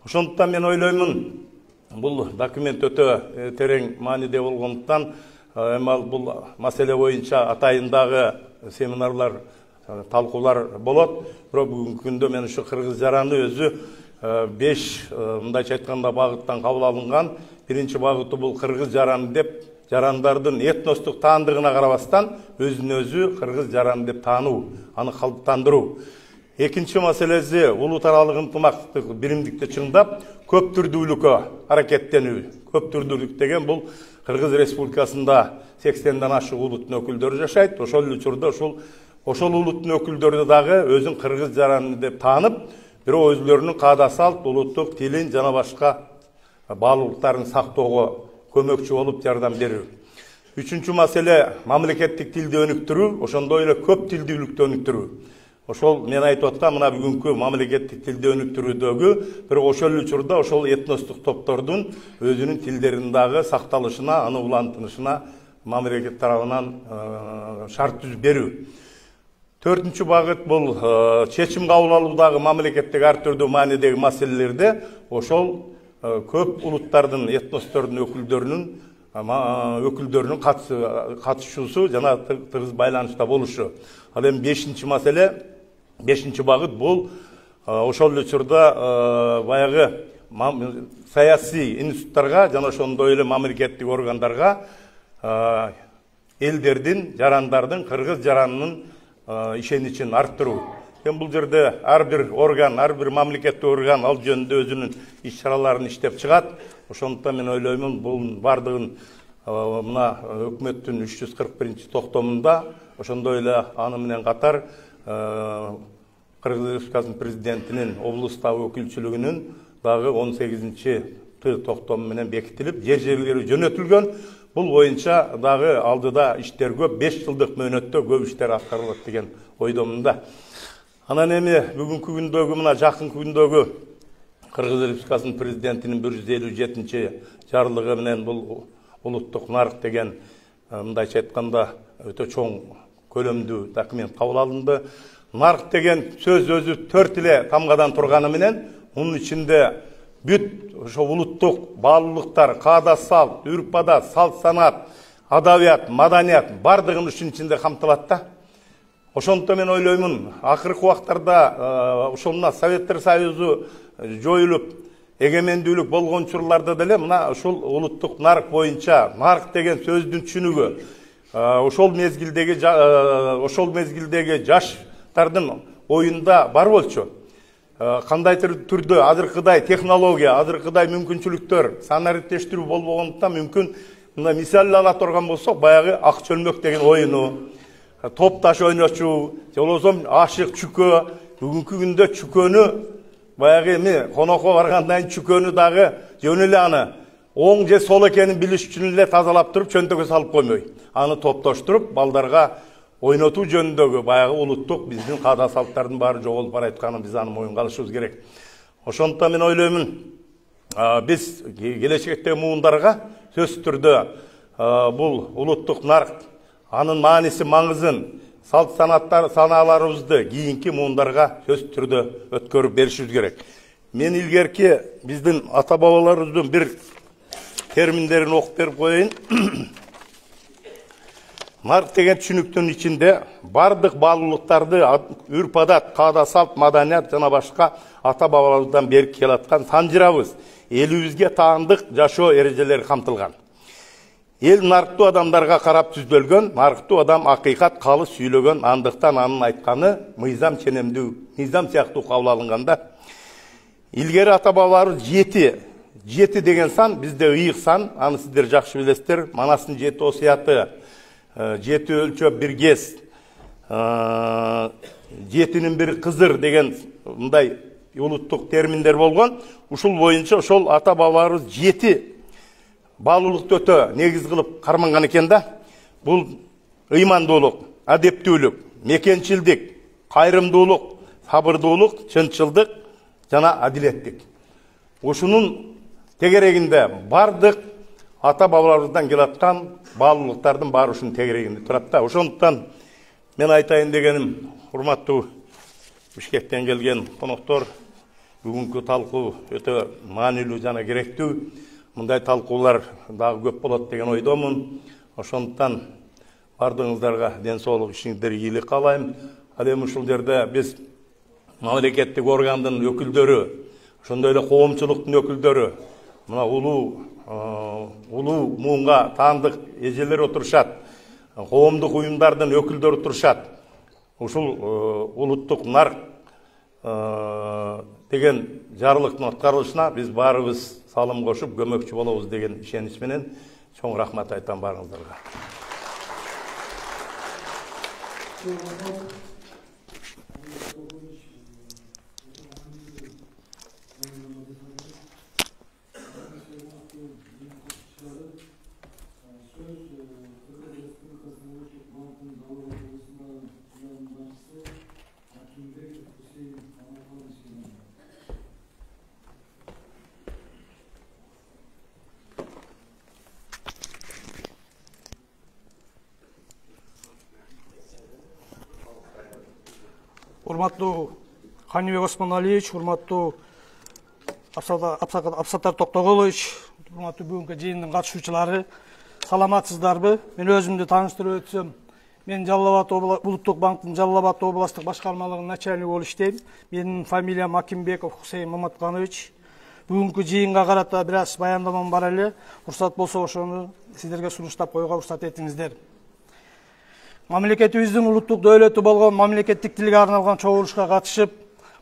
Ошондуктан мен ойлоймун, бул документ өтө терең мааниде болгондуктан бул маселе боюнча атайындагы семинарлар, талкуулар болот. Бирок бүгүнкү күндө мен ушу Кыргыз жараны өзү 5 мындайча айтканда багыттан кабыл алынган. Биринчи багыты бул Кыргыз жараны деп жарандардын этностук таандыгына карабастан өзүн өзү Кыргыз жараны деп таануу, аны калыптандыруу. Экинчи маселеси улут аралык ынтымактык биримдикти чыңдап, көп түрдүүлүккө аракеттенүү. Көп түрдүүлүк деген бул Кыргыз Республикасында 80ден ашык улуттун өкүлдөрү жашайт. Ошол учурда ошол улуттун өкүлдөрү дагы өзүн Кыргыз жараны деп таанып, бирок өзлөрүнүн каада салт, улуттук тилин жана башка баалуулуктарын сактоого көмөкчү болуп жардам берүү. Үчүнчү маселе мамлекеттик тилди өнүктүрүү, ошондой эле көп тилдүүлүктү өнүктүрүү. Ошол мен айтып аткан мына бүгүнкү мамлекеттик тилди өнүктүрүүдөгү бирок ошол учурда ошол этностук топтордун өзүнүн тилдеринин дагы сакталышына, аны улантылышына мамлекет тарабынан шарт түзүп берүү. Төртүнчү багыт бул чечим кабыл алуудагы мамлекеттик ар түрдүү маанидеги маселелерде ошол көп улуттардын, этностордун өкүлдөрүнүн катышуусу жана тыгыз байланышта болушу. Ал эми 5-чи маселе, 5-чи багыт бул ошол учурда баягы саясий институттарга жана ошондой эле мамлекеттик органдарга элдердин, жарандардын, Кыргыз жаранынын ишеничин арттыруу. Бул жерде ар бир орган, ар бир мамлекеттик орган ал жөнүндө өзүнүн иш-чараларын иштеп чыгат. Ошондуктан мен ойлоймун, бул бардыгын мына өкмөттүн 341 токтомунда, ошондой эле аны менен катар Кыргыз Республикасынын президентинин облустагы өкүлчүлүгүнүн дагы 18-чи токтому менен бекитилип, жер-жерлери жөнөтүлгөн. Бул боюнча дагы алдыда иштер көп, 5 жылдык мөөнөттө көп иштер аткарылат деген ойдомун да. Анан эми бүгүнкү күндөгү мына жакын күндөгү Кыргыз Республикасынын президентинин 157 жарлыгы менен бул улуттук нарык деген мындайча айтканда өтө чоң көлөмдүү документ кабыл алынды. Нарык деген сөз өзү 4 эле тамгадан турганы менен мунун ичинде бүт ошо улуттук баалуулуктар, каада салт, үрп адат, салт санаат, адабият, маданият бардыгын ушунун ичинде камтылат да. Ошондуктан мен ойлоймун, акыркы убактарда ошол мына Советтер Союзу жоюлуп, эгемендүүлүк болгон учурларда деле мына ушул улуттук нарык боюнча нарык деген сөздүн түшүнүгү ошол мезгилдеги жаштардын оюнда бар болчу. Кандайдыр түрдө азыркыдай технология, азыркыдай мүмкүнчүлүктөр, сан ариптештирүү болбогондуктан мүмкүн мына мисал ала турган болсок, баягы ак чөлмөк деген оюну, топ таш ойночу, же болбосо ашык чүкө, бүгүнкү күндө чүкөнү баягы эми конокко баргандан кийин чүкөнү дагы жөн эле аны оң же сол экенин билиш үчүн эле тазалап туруп чөнтөгө салып коймой, аны топтоштуруп балдарга ойнотуу жөнүндөгү баягы улуттук биздин каада салттардын баары жоголуп баратканын биз аны моюнга алышыбыз керек. Ошондуктан мен ойлоймун, биз келечектеги муундарга сөзсүз түрдө бул улуттук нарык анын мааниси маңызын, салт санааларыбызды кийинки муундарга сөзсүз түрдө өткөрүп беришибиз керек. Мен илгерки биздин ата бабаларыбыздын бир терминдерин окуп берип коеюн. Нарык деген түшүнүктүн ичинде бардык баалуулуктарды, үрп адат, каада салт, маданият жана башка ата бабаларыбыздан берип келаткан санжырабыз, элибизге таандык жашоо эрежелери камтылган. Эл нарыктуу адамдарга карап түздөлгөн, нарыктуу адам акыйкат калыс сүйлөгөн, андыктан анын айтканы мыйзам ченемдүү, мыйзам сыяктуу кабыл алынганда. Илгери ата бабаларыбыз 7 деген сан бизде ыйык сан, аны сиздер жакшы билесиздер. Манастын 7 осуяты, 7 өлчөп бир кез, 7-нин бири кызыр деген мындай улуттук терминдер болгон. Ушул боюнча ошол ата бабаларыбыз 7 баалуулукту өтө негиз кылып карманган экен да. Бул ыймандуулук, адептүүлүк, мекенчилдик, кайрымдуулук, сабырдуулук, чынчылдык жана адилеттик. Ушунун тегерегинде бардык ата бабаларыбыздан келаткан баалуулуктардын баары ушунун тегерегинде турат да. Ошондуктан мен айтайын дегеним, урматтуу Бишкектен келген коноктор, бүгүнкү талкуу өтө маанилүү жана керектүү. Мындай талкуулар дагы көп болот деген ойдомун. Ошондуктан бардыгыңыздарга ден соолук, ишиңиздерге ийгилик каалайм. Ал эми ушул жерде биз мамлекеттик органдын өкүлдөрү, ошондой эле коомчулуктун өкүлдөрү, мына улуу муунга таандык эжелер отурушат, коомдук уюмдардын өкүлдөрү турушат. Ушул улуттук нарык деген жарлыктын аткарылышына биз баарыбыз салым кошуп көмөкчү болобуз деген ишенич менен чоң рахмат айтам баарыңыздарга. Урматтуу Каныбек Осмоналиевич, урматтуу Абсаттар Токтоголович, урматтуу бүгүнкү жыйындын катышуучулары, саламатсыздарбы? Мен өзүмдү тааныштырып өтсөм, мен Жалал Абад улуттук банктын Жалал Абад областтык башкармалыгынын начальниги болуп иштейм. Менин фамилиям Акимбеков Хусейн Маматканович. Бүгүнкү жыйынга карата бир аз баяндамам бар эле. Уруксат болсо ошону сиздерге сунуштап коюуга уруксат этиңиздер. Мамлекетибиздин улуттук дөөлөтү болгон мамлекеттик тилге арналган чогулушка катышып,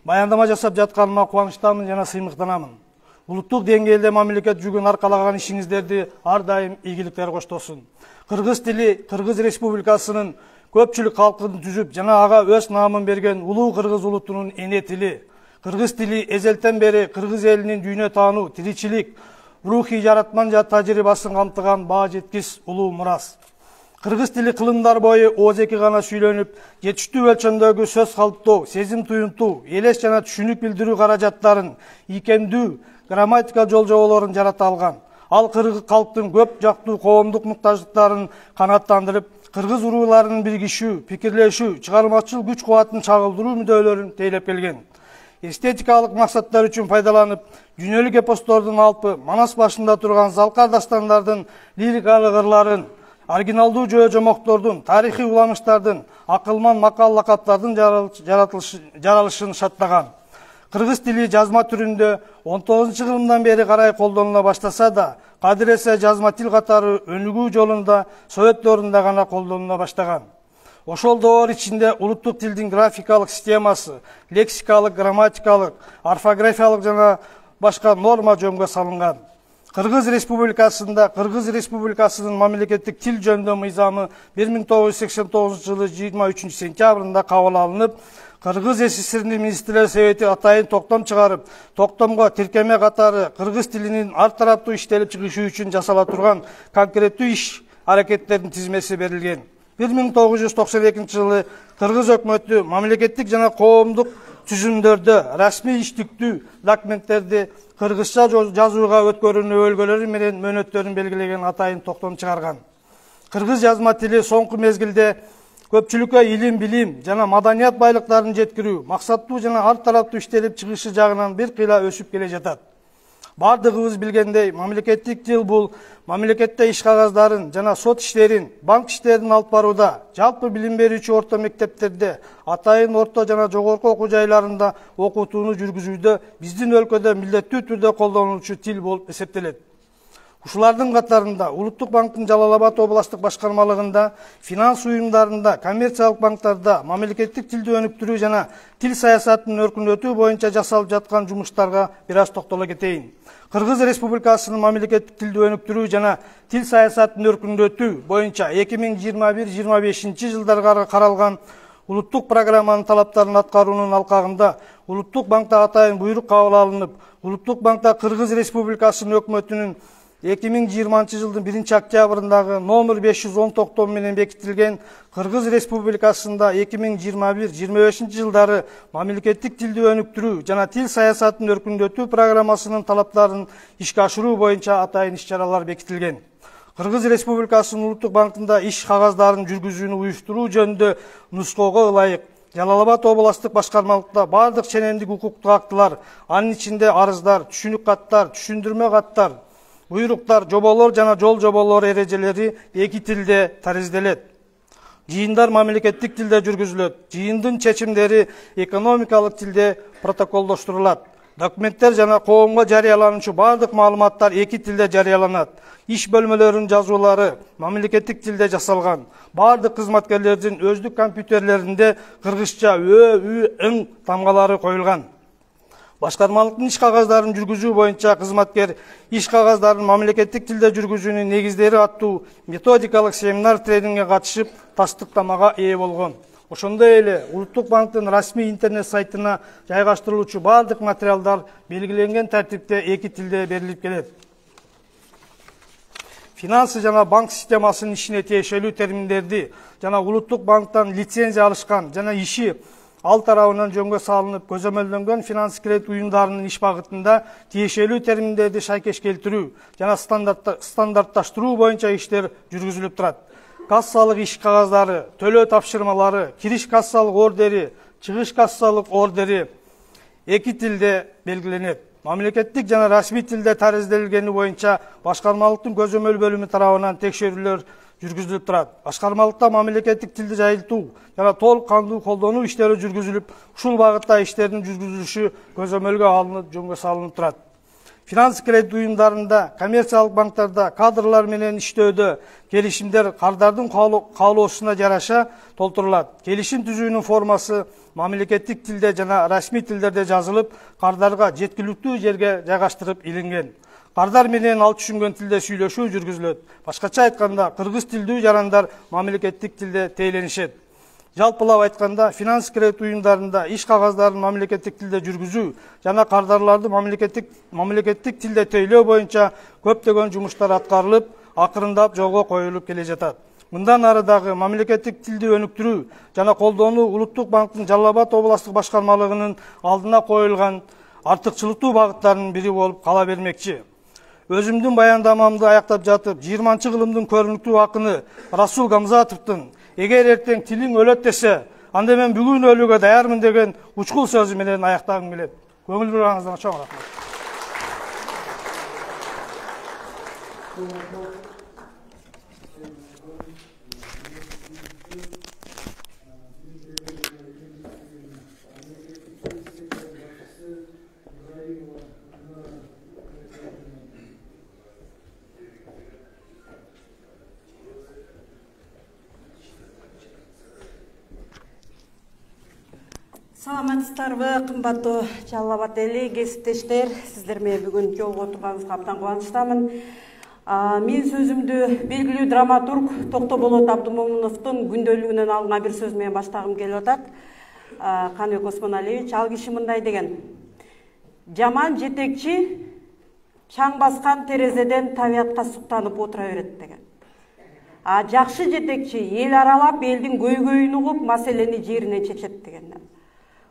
баяндама жасап жатканыма кубанычтамын жана сыймыктанамын. Улуттук деңгээлде мамлекет жүгүн аркалаган ишиңиздерди ар дайым ийгиликтер коштосун. Кыргыз тили Кыргыз Республикасынын көпчүлүк калкын түзүп жана ага өз наамын берген улуу кыргыз улутунун эне тили. Кыргыз тили эзелтен бери кыргыз элинин дүйнө таануу, тиричилик, рухий жаратман тажрыйбасын камтыган баа жеткис улуу мурас. Кыргыз тили кылымдар бою ооз-эки гана сүйлөнүп, жетиштүү өлчөмдөгү сөз калыптоо, сезим туюнтуу, элес жана түшүнүк билдирүү каражаттарын, ийкемдүү грамматика жол жоболорун жарата алган. Ал кыргыз калктын көп жактуу коомдук муктаждыктарын канааттандырып, кыргыз урууларынын биригишүү, пикирлешүү, чыгармачыл күч кубатын чагылдыруу мүдөлөрүн тейлеп келген. Эстетикалык максаттар үчүн пайдаланып, дүйнөлүк эпостордун алпы, манас башында турган залкар дастандардын лирикалык ырларын, оригиналдуу жөө-жомоктордун, тарыхый уламыштардын, акылман макал лакаптардын жаралышын шаттаган. Кыргыз тили жазма түрүндө 19-кылымдан бери карай колдонула баштаса да, кадыр эсе жазма тил катары өнүгүү жолунда Совет доорунда гана колдонула баштаган. Ошол доор ичинде улуттук тилдин графикалык системасы, лексикалык, грамматикалык, орфографиялык жана башка норма жөнгө салынган. Кыргыз Республикасынын мамлекеттик тил жөнүндө мыйзамы 1989 жылы 23 сентябрында кабыл алынып, Кыргыз СССРнин министрлер совети атайын токтом чыгарып, токтомго тиркеме катары кыргыз тилинин ар тараптуу иштелип чыгышы үчүн жасала турган конкреттүү иш аракеттердин тизмеси берилген. 1992 жылы Кыргыз өкмөтү мамлекеттик жана коомдук түзүмдөрдө расмий иштиктүү документтерди кыргызча жазууга өткөрүүнү өлгөлөрү менен мөөнөттөрүн белгилеген атайын токтом чыгарган. Кыргыз жазма тили соңку мезгилде көпчүлүккө илим, билим жана маданият байлыктарын жеткирүү, максаттуу жана ар тараптуу иштелип чыгышы жагынан бир кыйла өсүп келе жатат. Бардыгыбыз билгендей, мамлекеттик тил бул мамлекетте иш кагаздарын жана сот иштерин, банк иштерин алып барууда, жалпы билим берүүчү орто мектептерде, атайын орто жана жогорку окуу жайларында окутууну жүргүзүүдө биздин өлкөдө милдеттүү түрдө колдонулчу тил болуп эсептелет. Ушулардын катарында Улуттук банктын Жалал Абад областык башкармалыгында, финанс уюмдарында, коммерциялык банктарда мамлекеттик тилди өнүктүрүү жана тил саясатынын өркүндөтүү боюнча жасалып жаткан жумуштарга бир аз токтоло кетейин. Кыргыз Республикасынын мамлекеттик тилди өнүктүрүү жана тил саясатын өркүндөтүү боюнча 2021-25 жылдарга каралган улуттук программанын талаптарын аткаруунун алкагында Улуттук банкта атайын буйрук кабыл алынып, Улуттук банкта Кыргыз Республикасынын өкмөтүнүн 2020 жылдын 1 октябрындагы номер 510 токтом менен бекитилген Кыргыз Республикасында 2021-25 жылдары мамлекеттик тилди өнүктүрүү жана тил саясатын өркүндөтүү программасынын талаптарын ишке ашыруу боюнча атайын иш-чаралар бекитилген. Кыргыз Республикасынын Улуттук банкында иш кагаздарын жүргүзүүнү уюштуруу жөнүндө нускоого ылайык Жалал Абад областык башкармалыкта бардык ченемдик укуктук актылар, анын ичинде арыздар, түшүнүк каттар, түшүндүрмө каттар, буйруктар, жоболор жана жол жоболор эрежелери эки тилде таризделет. Жыйындар мамлекеттик тилде жүргүзүлөт. Жыйындын чечимдери экономикалык тилде протоколдоштурулат. Документтер жана коомго жарыялануучу бардык маалыматтар эки тилде жарыяланат. Иш бөлмөлөрүнүн жазуулары мамлекеттик тилде жасалган. Бардык кызматкерлердин өздүк компьютерлеринде кыргызча ө, тамгалары коюлган. Башкармалыктын иш кагаздарын жүргүзүү боюнча кызматкер иш кагаздарын мамлекеттик тилде жүргүзүүнүн негиздери аттуу методикалык семинар тренингге катышып, тастыктамага ээ болгон. Ошондой эле Улуттук банктын расмий интернет сайтына жайгаштырылуучу бардык материалдар белгиленген тартипте эки тилде берилип келет. Финансы жана банк системасынын ишине тиешелүү терминдерди жана Улуттук банктан лицензия алышкан жана иши ал тарабынан жөнгө салынып көзөмөлдөнгөн финанс кредит уюмдарынын иш багытында тиешелүү терминдерди шайкеш келтирүү жана стандартташтыруу боюнча иштер жүргүзүлүп турат. Кассалык иш кагаздары, төлөө тапшырмалары, кириш кассалык ордери, чыгыш кассалык ордери эки тилде белгиленет. Мамлекеттик жана расмий тилде таризделгени боюнча башкармалыктын көзөмөл бөлүмү тарабынан текшерүүлөр жүргүзүлүп турат. Башкармалыкта мамлекеттик тилди жайылтуу жана толук кандуу колдонуу иштери жүргүзүлүп, ушул багытта иштердин жүргүзүлүшү көзөмөлгө алынып, жөнгө салынып турат. Финанс кредит уюмдарында, коммерциялык банктарда кадрлар менен иштөөдө келишимдер кардардын каалоосуна жараша толтурулат. Келишим түзүүнүн формасы мамлекеттик тилде жана расмий тилдерде жазылып, кардарга жеткиликтүү жерге жайгаштырып илинген. Кардар менен ал түшүнгөн тилде сүйлөшүү жүргүзүлөт. Башкача айтканда, кыргыз тилдүү жарандар мамлекеттик тилде тейленишет. Жалпылап айтканда, финанс кредит уюмдарында иш кагаздарын мамлекеттик тилде жүргүзүү жана кардарларды мамлекеттик тилде тейлөө боюнча көптөгөн жумуштар аткарылып, акырындап жолго коюлуп келе жатат. Мындан ары дагы мамлекеттик тилди өнүктүрүү жана колдонуу Улуттук банктын Жалал Абад областык башкармалыгынын алдына коюлган артыкчылыктуу багыттарынын бири болуп кала бермекчи. Өзүмдүн баяндамамды аяктап жатып, 20-кылымдын көрүнүктүү акыны Расул Гамзатовдун "Эгер эртең тилиң өлөт десе, анда мен бүгүн өлүүгө даярмын" деген учкул сөзү менен аяктагым келет. Көңүл бурганыңыздан чоң рахмат. Саламатсыздарбы, кымбаттуу Жалал Абад эли, кесиптештер, сиздер менен бүгүн жолугуп отурганыбызга абдан кубанычтамын. Мен сөзүмдү белгилүү драматург Токтоболот Абдымомуновдун күндөлүгүнөн алынган бир сөз менен баштагым келип атат. Каныбек Осмоналиевич, ал киши мындай деген: "Жаман жетекчи чаң баскан терезеден табиятка суктанып отура берет" деген. А жакшы жетекчи эл аралап, элдин көйгөйүн угуп, маселени жерине чечет деген.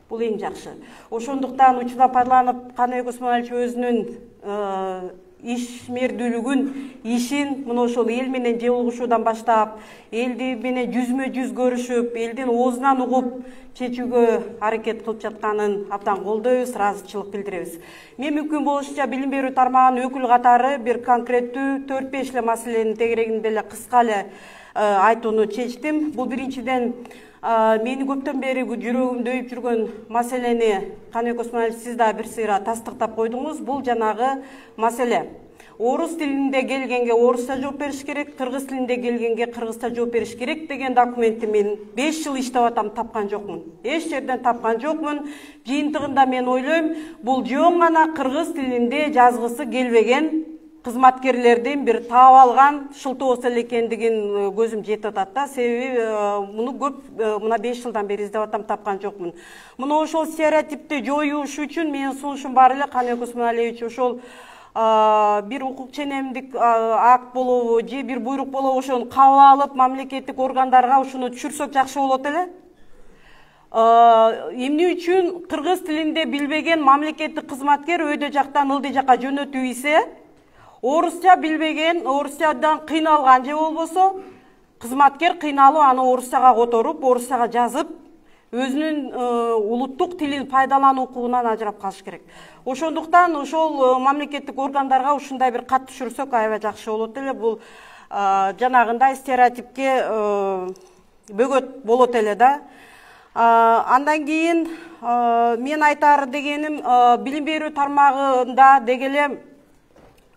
Бул эң жакшы. Ошондуктан учурда пайдаланып, Каныбек Осмоналиевич өзүнүн ишмердүүлүгүн, ишин мына ошол эл менен жолугушуудан баштап, элди менен жүзмө-жүз көрүшүп, элдин оозунан угуп чечүүгө аракет кылып жатканын абдан колдойбуз, ыраазычылык билдиребиз. Мен мүмкүн болушунча билим берүү тармагынын өкүл катары бир конкреттүү 4-5 эле маселенин тегерегинде эле кыска эле айтууну чечтим. Бул биринчиден мени көптөн бери жүрөгүмдө өйүп жүргөн маселени Каныбек Осмоналиевич сиз да бир сыйра тастыктап койдуңуз. Бул жанагы маселе. Орус тилинде келгенге орусча жооп бериш керек, кыргыз тилинде келгенге кыргызча жооп бериш керек деген документти мен 5 жыл иштеп атам, тапкан жокмун. Эч жерден тапкан жокмун. Жыйынтыгында мен ойлойм, бул жөн гана кыргыз тилинде жазгысы келбеген кызматкерлердин бир таап алган шылтоосу эле экендигин көзүм жетип атат да. Себеби муну көп мына 5 жылдан бери издеп атам, тапкан жокмун. Мына ошол стереотипти жоюш үчүн менин сунушум бар эле, Каныбек Осмоналиевич, ошол бир укук ченемдик акт болобу же бир буйрук болобу, ошону кабыл алып мамлекеттик органдарга ушуну түшүрсөк жакшы болот эле. Эмне үчүн кыргыз тилинде билбеген мамлекеттик кызматкер өйдө жактан ылдый жакка жөнөтүп ийсе, орусча билбеген, орусчадан кыйналган же болбосо кызматкер кыйналып аны орусчага которуп, орусчага жазып, өзүнүн улуттук тилин пайдалануу укугунан ажырап калыш керек. Ошондуктан ошол мамлекеттик органдарга ушундай бир кат түшүрсөк аябай жакшы болот эле. Бул жанагындай стереотипке бөгөт болот эле да. Андан кийин мен айтар дегеним, билим берүү тармагында дегеле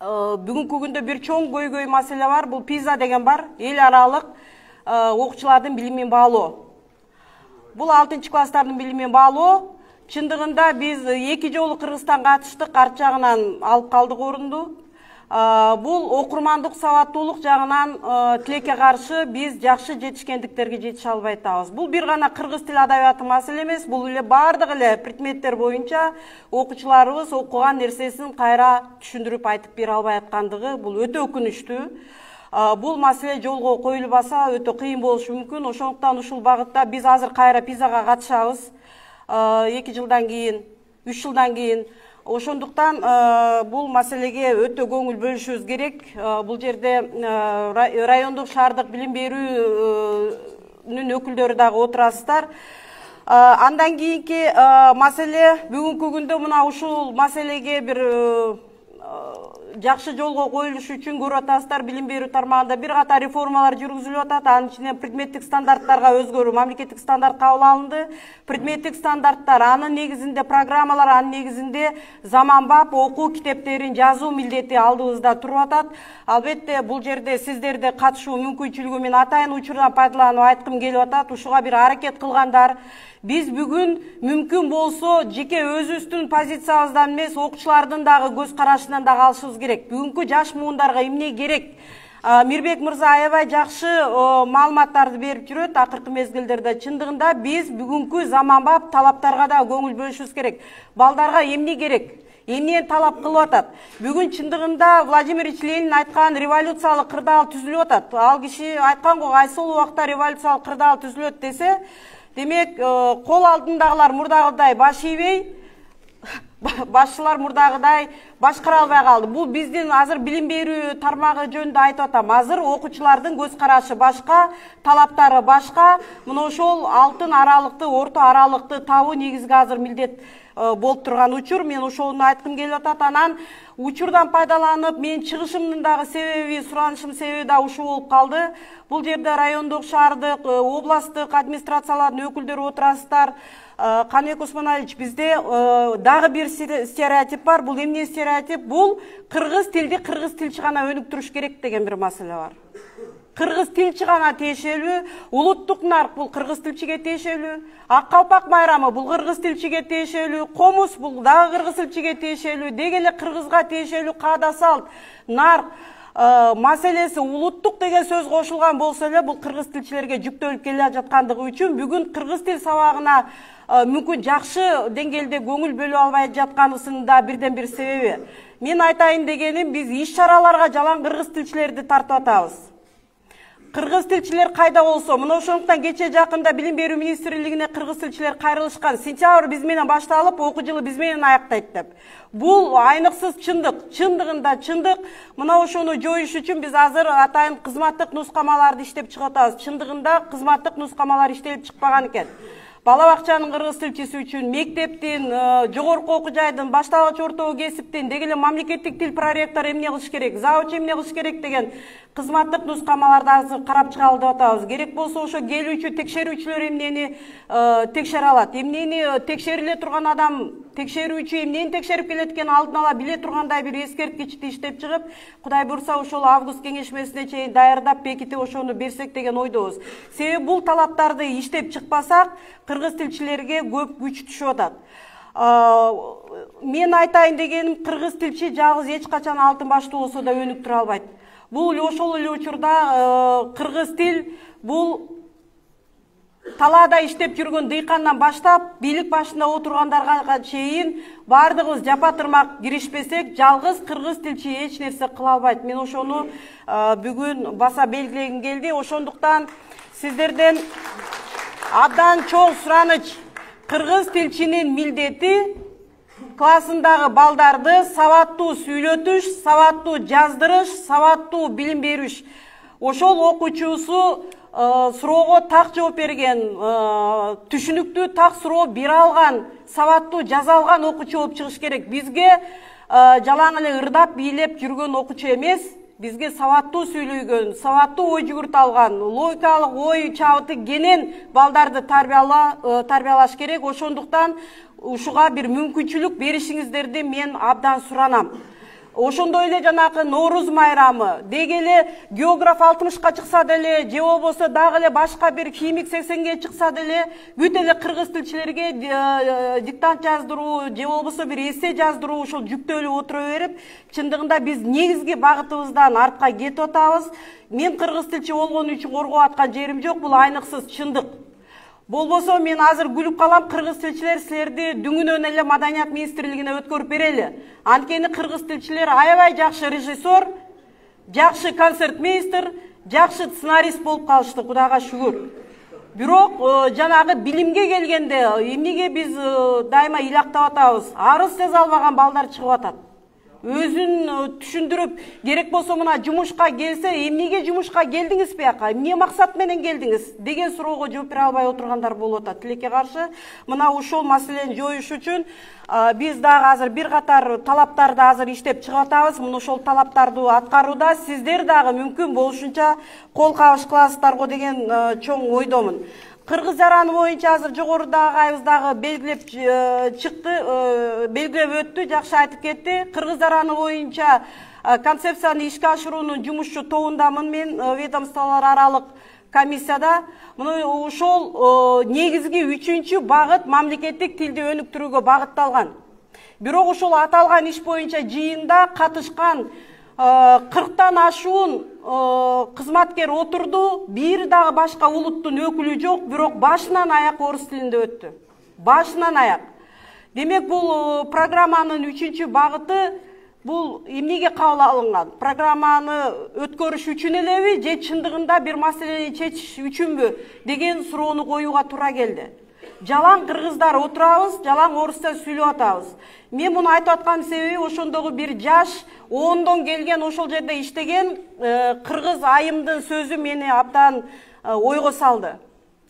бүгүнкү күндө бир чоң көйгөй маселе бар. Бул PISA деген бар, эл аралык окуучулардын билимин баалоо. Бул 6-класстардын билимин баалоо. Чындыгында биз 2 жолу Кыргызстанга катыштык, арт жагынан алып калдык орунду. Бул окурмандык сабаттуулук жагынан тилекке каршы биз жакшы жетишкендиктерге жетише албай атабыз. Бул бир гана кыргыз тил адабияты маселе эмес, бул эле бардык эле предметтер боюнча окуучуларыбыз окуган нерсесин кайра түшүндүрүп айтып бере албай аткандыгы бул өтө өкүнүчтүү. Бул маселе жолго коюлбаса өтө кыйын болушу мүмкүн. Ошондуктан ушул багытта биз азыр кайра PISAга катышабыз. 2 жылдан кийин, 3 жылдан кийин. Ошондуктан бул маселеге өтө көңүл бөлүшүбүз керек. Бул жерде райондук шаардык билим берүүнүн өкүлдөрү дагы отурасыздар. Андан кийинки маселе бүгүнкү күндө мына ушул маселеге бир жакшы жолго коюлуш үчүн көрүп атасыздар, билим берүү тармагында бир катар реформалар жүргүзүлүп атат. Анын ичинен предметтик стандарттарга өзгөрүү, мамлекеттик стандарт кабыл алынды. Предметтик стандарттар, анын негизинде программалар, анын негизинде заманбап окуу китептерин жазуу милдети алдыбызда туруп атат. Албетте бул жерде сиздерде катышуу мүмкүнчүлүгү мен атайын учурдан пайдаланып айткым келип атат. Ушуга бир аракет кылгандар. Биз бүгүн мүмкүн болсо жеке өзүбүздүн позициябыздан эмес, окуучулардын дагы көз карашынан дагы алышыбыз керек. Бүгүнкү жаш муундарга эмне керек? Мирбек мырза аябай жакшы маалыматтарды берип жүрөт акыркы мезгилдерде. Чындыгында биз бүгүнкү заманбап талаптарга да көңүл бөлүшүбүз керек. Балдарга эмне керек? эмнени талап кылып атат? Бүгүн чындыгында Владимир Ильич Ленин айткан революциялык кырдаал түзүлүп атат. Ал киши айткан го кайсыл убакта революциялык кырдаал түзүлөт десе, демек кол алдындагылар мурдагыдай баш ийбей, башчылар мурдагыдай башкара албай калды. Бул биздин азыр билим берүү тармагы жөнүндө айтып атам. Азыр окуучулардын көз карашы башка, талаптары башка. Мына ошол алтын аралыкты, орто аралыкты табуу негизги азыр милдет болуп турган учур. Мен ошону айткым келип атат. Анан учурдан пайдаланып, менин чыгышымдын дагы себеби, суранышым себеби да ушул болуп калды. Бул жерде райондук, шаардык, областтык администрациялардын өкүлдөрү отурасыздар. Каныбек Осмонович, bizde дагы бир стереотип бар. Бул эмне стереотип? Бул кыргыз тилди кыргыз тилчи гана өнүктүрүш керек деген бир маселе бар. Кыргыз тилчи гана тиешелүү, улуттук нарк бул кыргыз тилчиге тиешелүү, Ак калпак майрамы бул кыргыз тилчиге тиешелүү, комуз бул дагы кыргыз тилчиге тиешелүү, деги эле кыргызга тиешелүү каада салт, нарк маселеси улуттук деген сөз кошулган болсо эле бул кыргыз тилчилерге жүктөлүп келе жаткандыгы үчүн бүгүн кыргыз тил сабагына мүмкүн жакшы деңгээлде көңүл бөлө албай жатканысынын да бирден бир себеби. Мен айтайын дегеним, биз иш чараларга жалаң кыргыз тилчилерди тартып атабыз. Кыргыз тилчилер кайда болсо, мына ошондуктан кече жакында билим берүү министрлигине кыргыз тилчилер кайрылышкан. Сентябрь биз менен башталып, окуу жылы биз менен аяктайт деп. Бул айныксыз чындык, чындыгында чындык. Мына ошону жоюш үчүн биз азыр атайын кызматтык нускамаларды иштеп чыгып атабыз. Чындыгында кызматтык нускамалар иштелип чыкпаган экен. Бала бакчанын кыргыз тилчиси үчүн, мектептин, жогорку окуу жайдын, башталгыч орто кесиптин, деги эле мамлекеттик тил проректор эмне кылыш керек, завуч эмне кылыш керек деген кызматтык нускамаларды азыр карап чыгалы деп атабыз. Керек болсо ошо келүүчү текшерүүчүлөр эмнени текшере алат, эмнени текшериле турган адам, текшерүүчү эмнени текшерип келет экенин алдын ала биле тургандай бир эскерткичти иштеп чыгып, Кудай буйрса ошол август кеңешмесине чейин даярдап бекитип ошону берсек деген ойдобуз. Себеби бул талаптарды иштеп чыкпасак, кыргыз тилчилерге көп күч түшүп атат. Мен айтайын дегеним, кыргыз тилчи жалгыз эч качан алтын баштуу болсо да өнүктүрө албайт. Бул ошол эле учурда кыргыз тил бул талаада иштеп жүргөн дыйкандан баштап бийлик башында отургандарга чейин бардыгыбыз жапа-тырмак киришпесек, жалгыз кыргыз тилчи эч нерсе кыла албайт. Мен ошону бүгүн баса белгилегим келди. Ошондуктан сиздерден абдан чоң сураныч, кыргыз тилчинин милдети классындагы балдарды сабаттуу сүйлөтүш, сабаттуу жаздырыш, сабаттуу билим бериш. Ошол окуучусу суроого так жооп берген, түшүнүктүү так суроо бере алган, сабаттуу жаза алган окуучу болуп чыгыш керек. Бизге жалаң эле ырдап бийлеп жүргөн окуучу эмес, бизге сабаттуу сүйлөгөн, сабаттуу ой жүгүртө алган, логикалык ой чабыты кенен балдарды тарбиялаш керек. Ошондуктан ушуга бир мүмкүнчүлүк беришиңиздерди мен абдан суранам. Ошондой эле жанакы Норуз майрамы, деги эле географ 60-ка чыкса деле, же болбосо дагы эле башка бир химик 80-ге чыкса деле, бүт эле кыргыз тилчилерге диктант жаздыруу, же болбосо бир эссе жаздыруу ошол жүктөлүп отура берип, чындыгында биз негизги багытыбыздан артка кетип атабыз. Мен кыргыз тилчи болгон үчүн коргоп аткан жерим жок, бул айныксыз чындык. Болбосо мен азыр күлүп калам, кыргыз тилчилер силерди дүңүнөн эле маданият министрлигине өткөрүп берели. Анткени кыргыз тилчилер аябай жакшы режиссер, жакшы концертмейстер, жакшы сценарист болуп калышты, Кудайга шүгүр. Бирок жанагы билимге келгенде эмнеге биз дайыма илактап атабыз? Арыз жаза албаган балдар чыгып атат. Өзүн түшүндүрүп, керек болсо мына жумушка келсе, эмнеге жумушка келдиңиз бияка, эмне максат менен келдиңиз деген суроого жооп бере албай отургандар болуп атат. Тилекке каршы, мына ушул маселени жоюш үчүн биз дагы азыр бир катар талаптарды азыр иштеп чыгып атабыз. Мына ошол талаптарды аткарууда сиздер дагы мүмкүн болушунча кол кабыш кыласыздар го деген чоң ойдомун. Кыргыз жараны боюнча азыр жогорудагы айыбыз дагы белгилеп чыкты, белгилеп өттү, жакшы айтып кетти. Кыргыз жараны боюнча концепцияны ишке ашыруунун жумушчу тобундамын мен, ведомстволор аралык комиссияда. Мына ошол негизги 3-чү багыт мамлекеттик тилди өнүктүрүүгө багытталган. Бирок ошол аталган иш боюнча жыйында катышкан 40-тан ашуун кызматкер отурду, бир дагы башка улуттун өкүлү жок, бирок башынан аяк орус тилинде өттү. Башынан аяк. Демек бул программанын 3-чү багыты бул эмнеге кабыл алынган? Программаны өткөрүш үчүн элеби же чындыгында бир маселени чечиш үчүнбү деген суроону коюуга туура келди. Жалаң кыргыздар отурабыз, жалаң орусча сүйлөп атабыз. Мен муну айтып аткан себеби ошондогу бир жаш, ондон келген, ошол жерде иштеген кыргыз айымдын сөзү мени абдан ойго салды.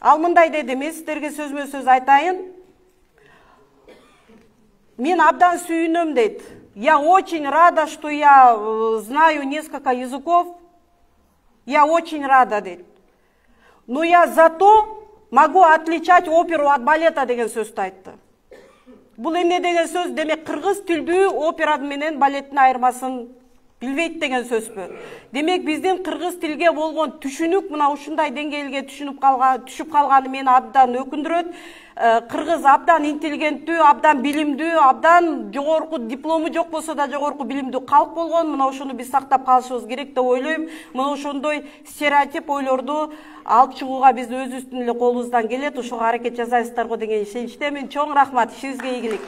Ал мындай деди, мен сиздерге сөзмө сөз айтайын. Мен абдан сүйүнөм дейт. Я очень рада, что я знаю несколько языков. Я очень рада дейт. Но я зато могу отличать оперу от балета деген сөздү айтты. Бул эмне деген сөз? Демек кыргыз тилдүү опера менен балеттин айырмасын билбейт деген сөзбү. Демек биздин кыргыз тилге болгон түшүнүк мына ушундай деңгээлге түшүп калганы мени абдан өкүндүрөт. Кыргыз абдан интеллигенттүү, абдан билимдүү, абдан жогорку диплому жок болсо да жогорку билимдүү калк болгон. Мына ошону биз сактап калышыбыз керек деп ойлойм. Мына ошондой стереотип ойлорду алып чыгууга биз өзүбүздүн эле колубуздан келет. Ошого аракет жасайсыздар го деген ишеничтемин. Чоң рахмат, ишиңизге ийгилик.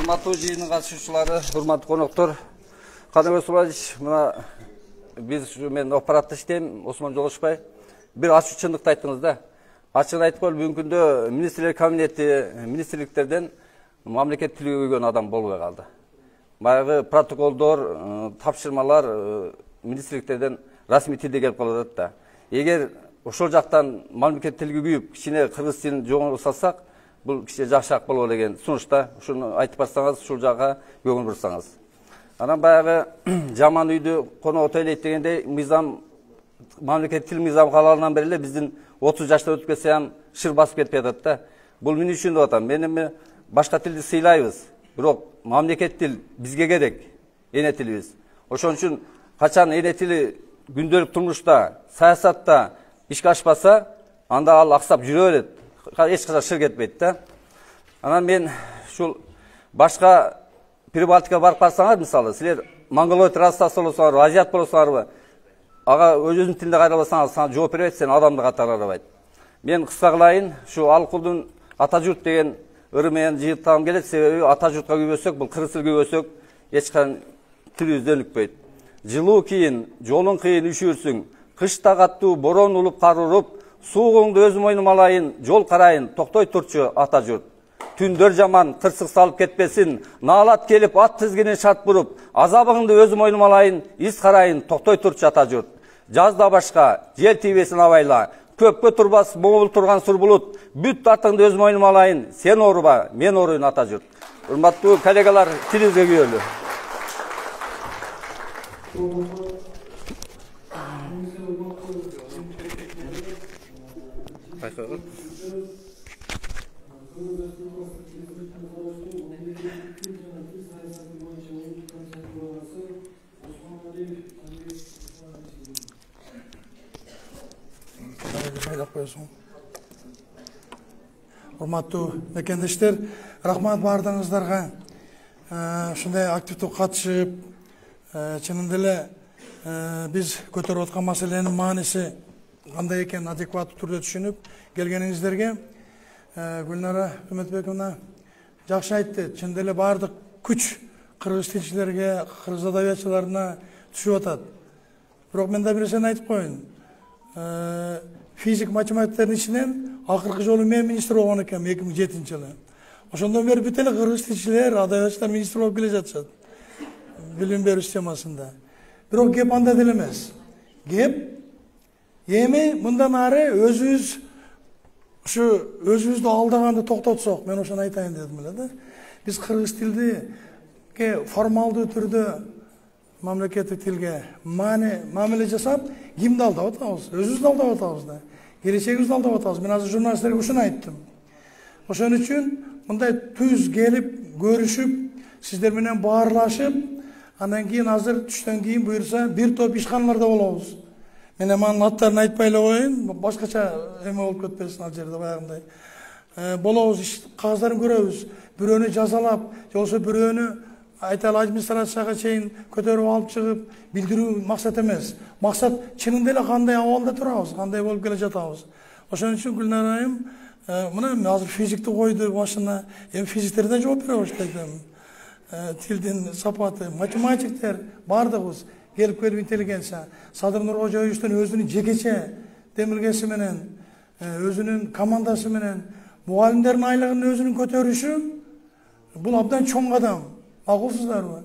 Урматтуу жыйындын катышуучулары, урматтуу коноктор, Кадым Османович, мына биз мен аппаратта иштейм, Осмон Жолошбай. Бир ачуу чындыкты айттыңыз да. Ачыгын айтып коелу, бүгүнкү күндө министрлер кабинети, министрликтерден мамлекет тили көйгөн адам болбой калды. Баягы протоколдор, тапшырмалар министрликтерден расмий тилде келип калат да. Эгер ошол жактан мамлекет тилге күйүп, кичине кыргыз тилин жогору салсак, бул кичине жакшыраак болот деген сунушта. Ушуну айтып барсаңыз, ушул жакка көңүл бурсаңыз. Анан баягы жаман үйдү конок тойлойт дегендей, мыйзам мамлекет тил мыйзам калгандан бери эле биздин 30 жашта өтүп кетсе ham шыр басып кетип жатат да. Бул эмне үчүн деп атам? Мен башка тилди сыйлайбыз, бирок мамлекет тил бизге керек, эне тилибиз. Ошон үчүн качан эне тили күндөлүк турмушта, саясатта ишке ашпаса, анда ал аксап жүрө берет. Эч качан шыр кетпейт да. Анан мен ушул башка Прибалтикага барып барсаңар, мисалы, силер монголой трассасы болсоңар, азиат болсоңарбы, ага өзүнүн тилинде кайралбасаңар, сага жооп бербейт, сен адамды катары карабайт. Мен кыска кылайын, ушу Алкулдун ата журт деген ыры менен жыйылтагым келет, себеби ата журтка күйбөсөк, бул кыргыз тил күйбөсөк, эч качан тилибиз өнүкпөйт. Жылуу кийин, жолуң кыйын үшүрсүң, кышта каттуу борон улуп кар уруп, суугуңду өз мойнума алайын, жол карайын, токтой турчу ата журт. Түндөр жаман, кырсык салып кетпесин, наалат келип ат тизгинин шарт буруп, азабыңды өз мойнума алайын, из карайын, токтой турчу ата журт. Жазда башка, жел тийбесин абайла, көпкө турбас моңул турган сур булут, бүт атыңды өз мойнума алайын, сен ооруба, мен ооруйн ата журт. Урматтуу коллегалар, тилибизге күйөлү. Урматтуу мекендештер, рахмат бардыңыздарга. Ушундай активдүү катышып, чынында эле биз көтөрүп аткан маселенин мааниси кандай экенин адекваттуу түрдө түшүнүп келгениңиздерге Гүлнара Үмүтбековна жакшы айтты. Чынында эле баардык күч кыргыз тилчилерге, кыргыз адабиятчыларына түшүп атат. Бирок мен да бир нерсени айтып коеюн. Физик математиктердин ичинен акыркы жолу мен министр болгон экенмин 2007-жылы. Ошондон бери бүт эле кыргыз тилчилер, адабиятчылар министр болуп келе жатышат. билим берүү системасында. Бирок кеп анда деле эмес. Кеп эми мындан ары өзүбүз ушу өзүбүздү алдаганды токтотсок, мен ошону айтайын дедим эле да. Биз кыргыз тилге формалдуу түрдө мамлекеттик тилге мамиле жасап, кимди алдап атабыз? Өзүбүздү алдап атабыз да. Келечегибизди алдап атабыз. Мен азыр журналисттерге ушуну айттым. Ошон үчүн мындай түз келип, көрүшүп, сиздер менен баарлашып, андан кийин азыр түштөн кийин буюрса бир топ ишканаларда болобуз. Мен анын аттарын айтпай эле коеюн, башкача эме болуп кетпесин ал жерде баягындай. Болобуз, кагаздарын көрөбүз. Бирөөнү жазалап, же болбосо бирөөнү айталы администрацияга чейин көтөрүп алып чыгып, билдирүү максат эмес. Максат чынында эле кандай абалда турабыз, кандай болуп келе жатабыз. Ошон үчүн Гүлнар айым, мына азыр физикти койду башына, эми физиктер да жооп бере баштайт эми. Тилдин сапаты, математиктер бардыгыбыз келип интеллигенция. Садыр Нуркожоевичтин өзүнүн жекече демилгеси менен, өзүнүн командасы менен мугалимдердин айлыгын өзүнүн көтөрүшү бул абдан чоң кадам. Макулсуздарбы?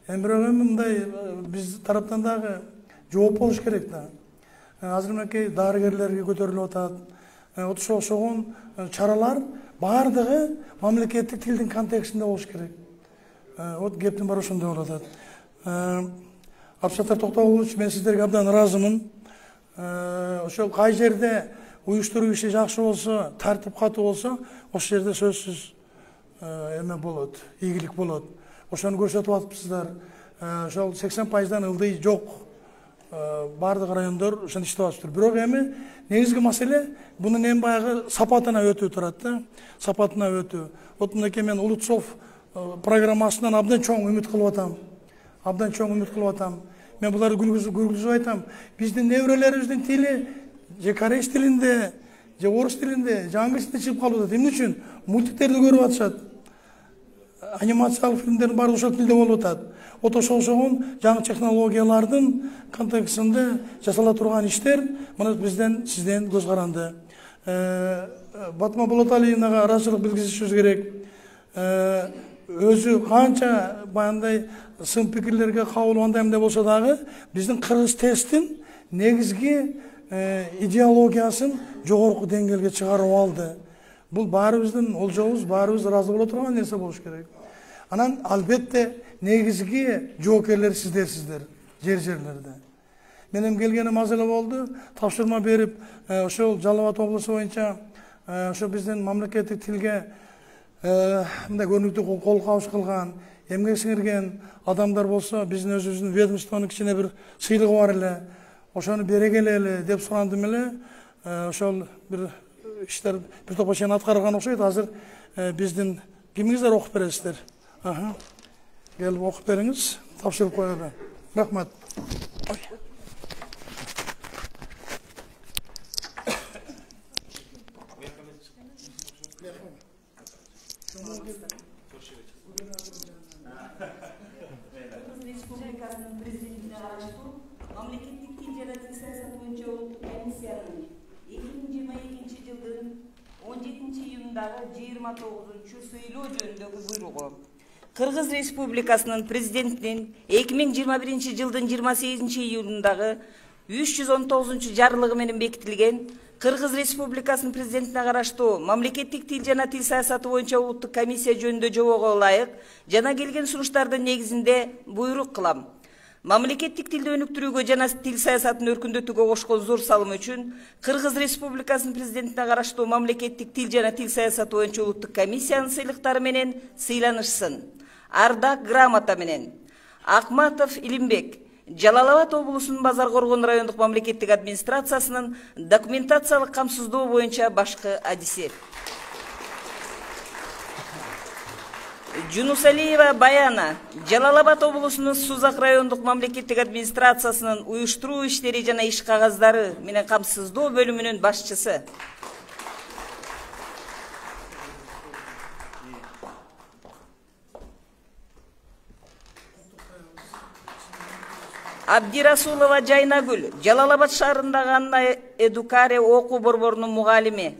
Бирок эми мындай биз тараптан дагы жооп болуш керек да. Азыр мынакей дарыгерлерге көтөрүлүп атат. Ошогон чаралар бардыгы мамлекеттик тилдин контекстинде болуш керек. Вот кептин баары ошондой болуп атат. Абсаттар Токтогулович, мен сиздерге абдан ыраазымын. Ошол кай жерде уюштуруу иши жакшы болсо, тартип катуу болсо, ошол жерде сөзсүз эме болот, ийгилик болот. Ошону көрсөтүп атыпсыздар. Ошол 80%дан ылдый жок. Бардык райондор ошону иштеп атыптыр. Бирок эми негизги маселе бунун эми баягы сапатына өтүү турат да. Сапатына өтүү. Вот мынакей мен Улутсов программасынан абдан чоң үмүт кылып атам. Абдан чоң үмүт кылып атам. Мен буларды күлгүзүп айтам. Биздин неберелерибиздин тили же корейч тилинде, же орус тилинде, же англис тилинде чыгып калып атат. Эмне үчүн? Мультиктерди көрүп атышат. Анимациялык фильмдердин баары ошол тилде болуп атат. Ошогон жаңы технологиялардын контекстинде жасала турган иштер мына бизден, сизден көз каранды. Батма Болоталиевнага ыраазычылык билгизишибиз керек. Өзү канча баягындай сын пикирлерге кабыл андай болсо дагы биздин кыргыз тесттин негизги идеологиясын жогорку деңгээлге чыгарып алды. Бул баарыбыздын олжобуз, баарыбыз ыраазы боло турган нерсе болуш керек. Анан албетте негизги жоокерлер сиздерсиздер жерлерде. Менин келгеним аз эле болду. Тапшырма берип, ошол Жалал Абад облусу боюнча ошо биздин мамлекеттик тилге мындай көрүнүктүү кол кабыш кылган, эмгек сиңирген адамдар болсо, биздин өзүбүздүн ведомствонун кичине бир сыйлыгы бар эле. Ошону бере келели деп сурандым эле. Ошол бир иштер бир топко чейин аткарылган окшойт. Азыр биздин кимиңиздер окуп бересиздер. Келип окуп бериңиз, тапшырып коелу. Рахмат. Республикасынын президентине караштуу мамлекеттик тил жана тил саясаты боюнча улуттук комиссиянын 2022 жылдын 17 июндагы 29 сүйлөө жөнүндөгү буйругу. Кыргыз Республикасынын президентинин 2021 жылдын 28 июлундагы 319 жарлыгы менен бекитилген Кыргыз Республикасынын президентине караштуу мамлекеттик тил жана тил саясаты боюнча улуттук комиссия жөнүндө жобого ылайык жана келген сунуштардын негизинде буйрук кылам. Мамлекеттик тилди өнүктүрүүгө жана тил саясатын өркүндөтүүгө кошкон зор салым үчүн Кыргыз Республикасынын президентине караштуу мамлекеттик тил жана тил саясаты боюнча улуттук комиссиянын сыйлыктары менен сыйланышсын. Ардак грамота менен Акматов Илимбек, Жалал Абад облусунун Базар Коргон райондук мамлекеттик администрациясынын документациялык камсыздоо боюнча башкы адиси. Жунусалиева Баяна, Жалал Абад облусунун Сузак райондук мамлекеттик администрациясынын уюштуруу иштери жана иш кагаздары менен камсыздоо бөлүмүнүн башчысы. Абдирасулова Жайнагүл, Жалал Абад шаарындагы Анна Эдукаре окуу борборунун мугалими.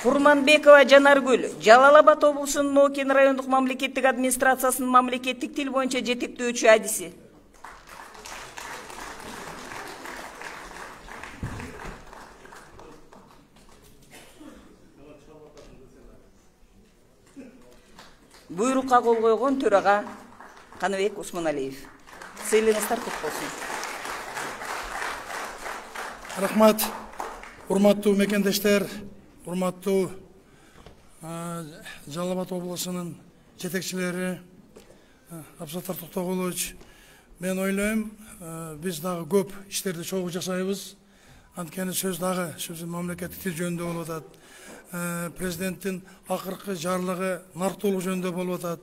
Фурманбекова Жанаргүл, Жалал Абад облусунун Нокен райондук мамлекеттик администрациясынын мамлекеттик тил боюнча жетектөөчү адиси. Буйрукка кол койгон төрага Каныбек Усманалиев. Сыйлыгыңыздар көп болсун. Рахмат, урматтуу мекендештер, урматтуу Жалал Абад облусунун жетекчилери, Абзаттар Токтогулович. Мен ойлойм, биз дагы көп иштерди чогуу жасайбыз. Анткени сөз дагы мамлекеттик тил жөнүндө болуп атат. Президенттин акыркы жарлыгы нарктуулук жөнүндө болуп атат.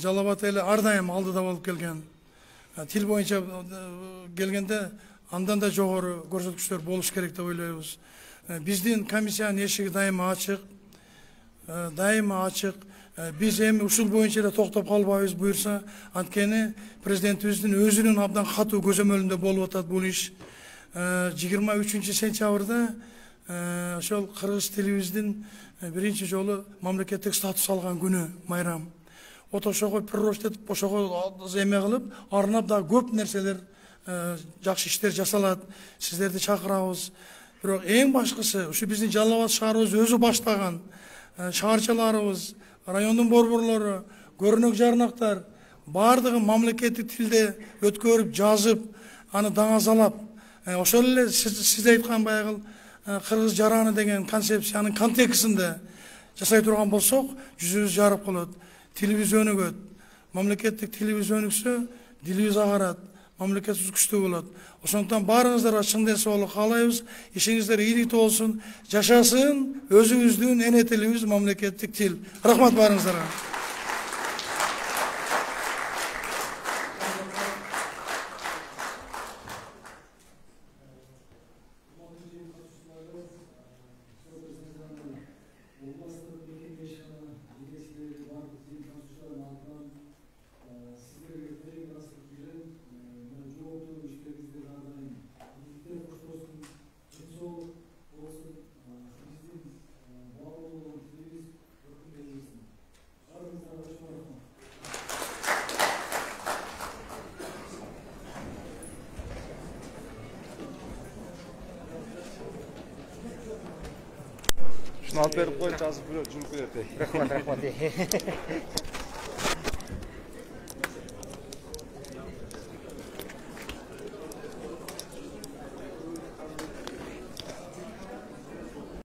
Жалал Абад эли ар дайым алдыда болуп келген. Тил боюнча келгенде андан да жогору көрсөткүчтөр болуш керек деп ойлойбуз. Биздин комиссиянын эшиги дайыма ачык. Биз эми ушул боюнча да токтоп калбайбыз буюрса, анткени президентибиздин өзүнүн абдан катуу көзөмөлүндө болуп атат бул иш. 23 сентябрда ошол кыргыз тилибиздин биринчи жолу мамлекеттик статус алган күнү майрам. Ошого приоритет ошого эме кылып, арнап да көп нерселер, жакшы иштер жасалат. Сиздерди чакырабыз. Бирок эң башкысы ушу биздин Жалал Абад шаарыбыз өзү баштаган шаарчаларыбыз, райондун борборлору, көрүнөк жарнактар бардыгы мамлекеттик тилде өткөрүп, жазып, аны даңазалап, ошол эле сиз айткан баягы кыргыз жараны деген концепциянын контекстинде жасай турган болсок, жүзүбүз жарып калат. Тилибиз өнүгөт. Мамлекеттик тилибиз өнүксө, дилибиз агарат. Мамлекетибиз күчтүү болот. Ошондуктан баарыңыздарга чын денсаулык каалайбыз. Ишиңиздер ийгиликтүү болсун. Жашасын өзүбүздүн эне тилибиз мамлекеттик тил. Рахмат баарыңыздарга. Şunu alып berip koyun, жазып жүрүп кетет. Рахмат.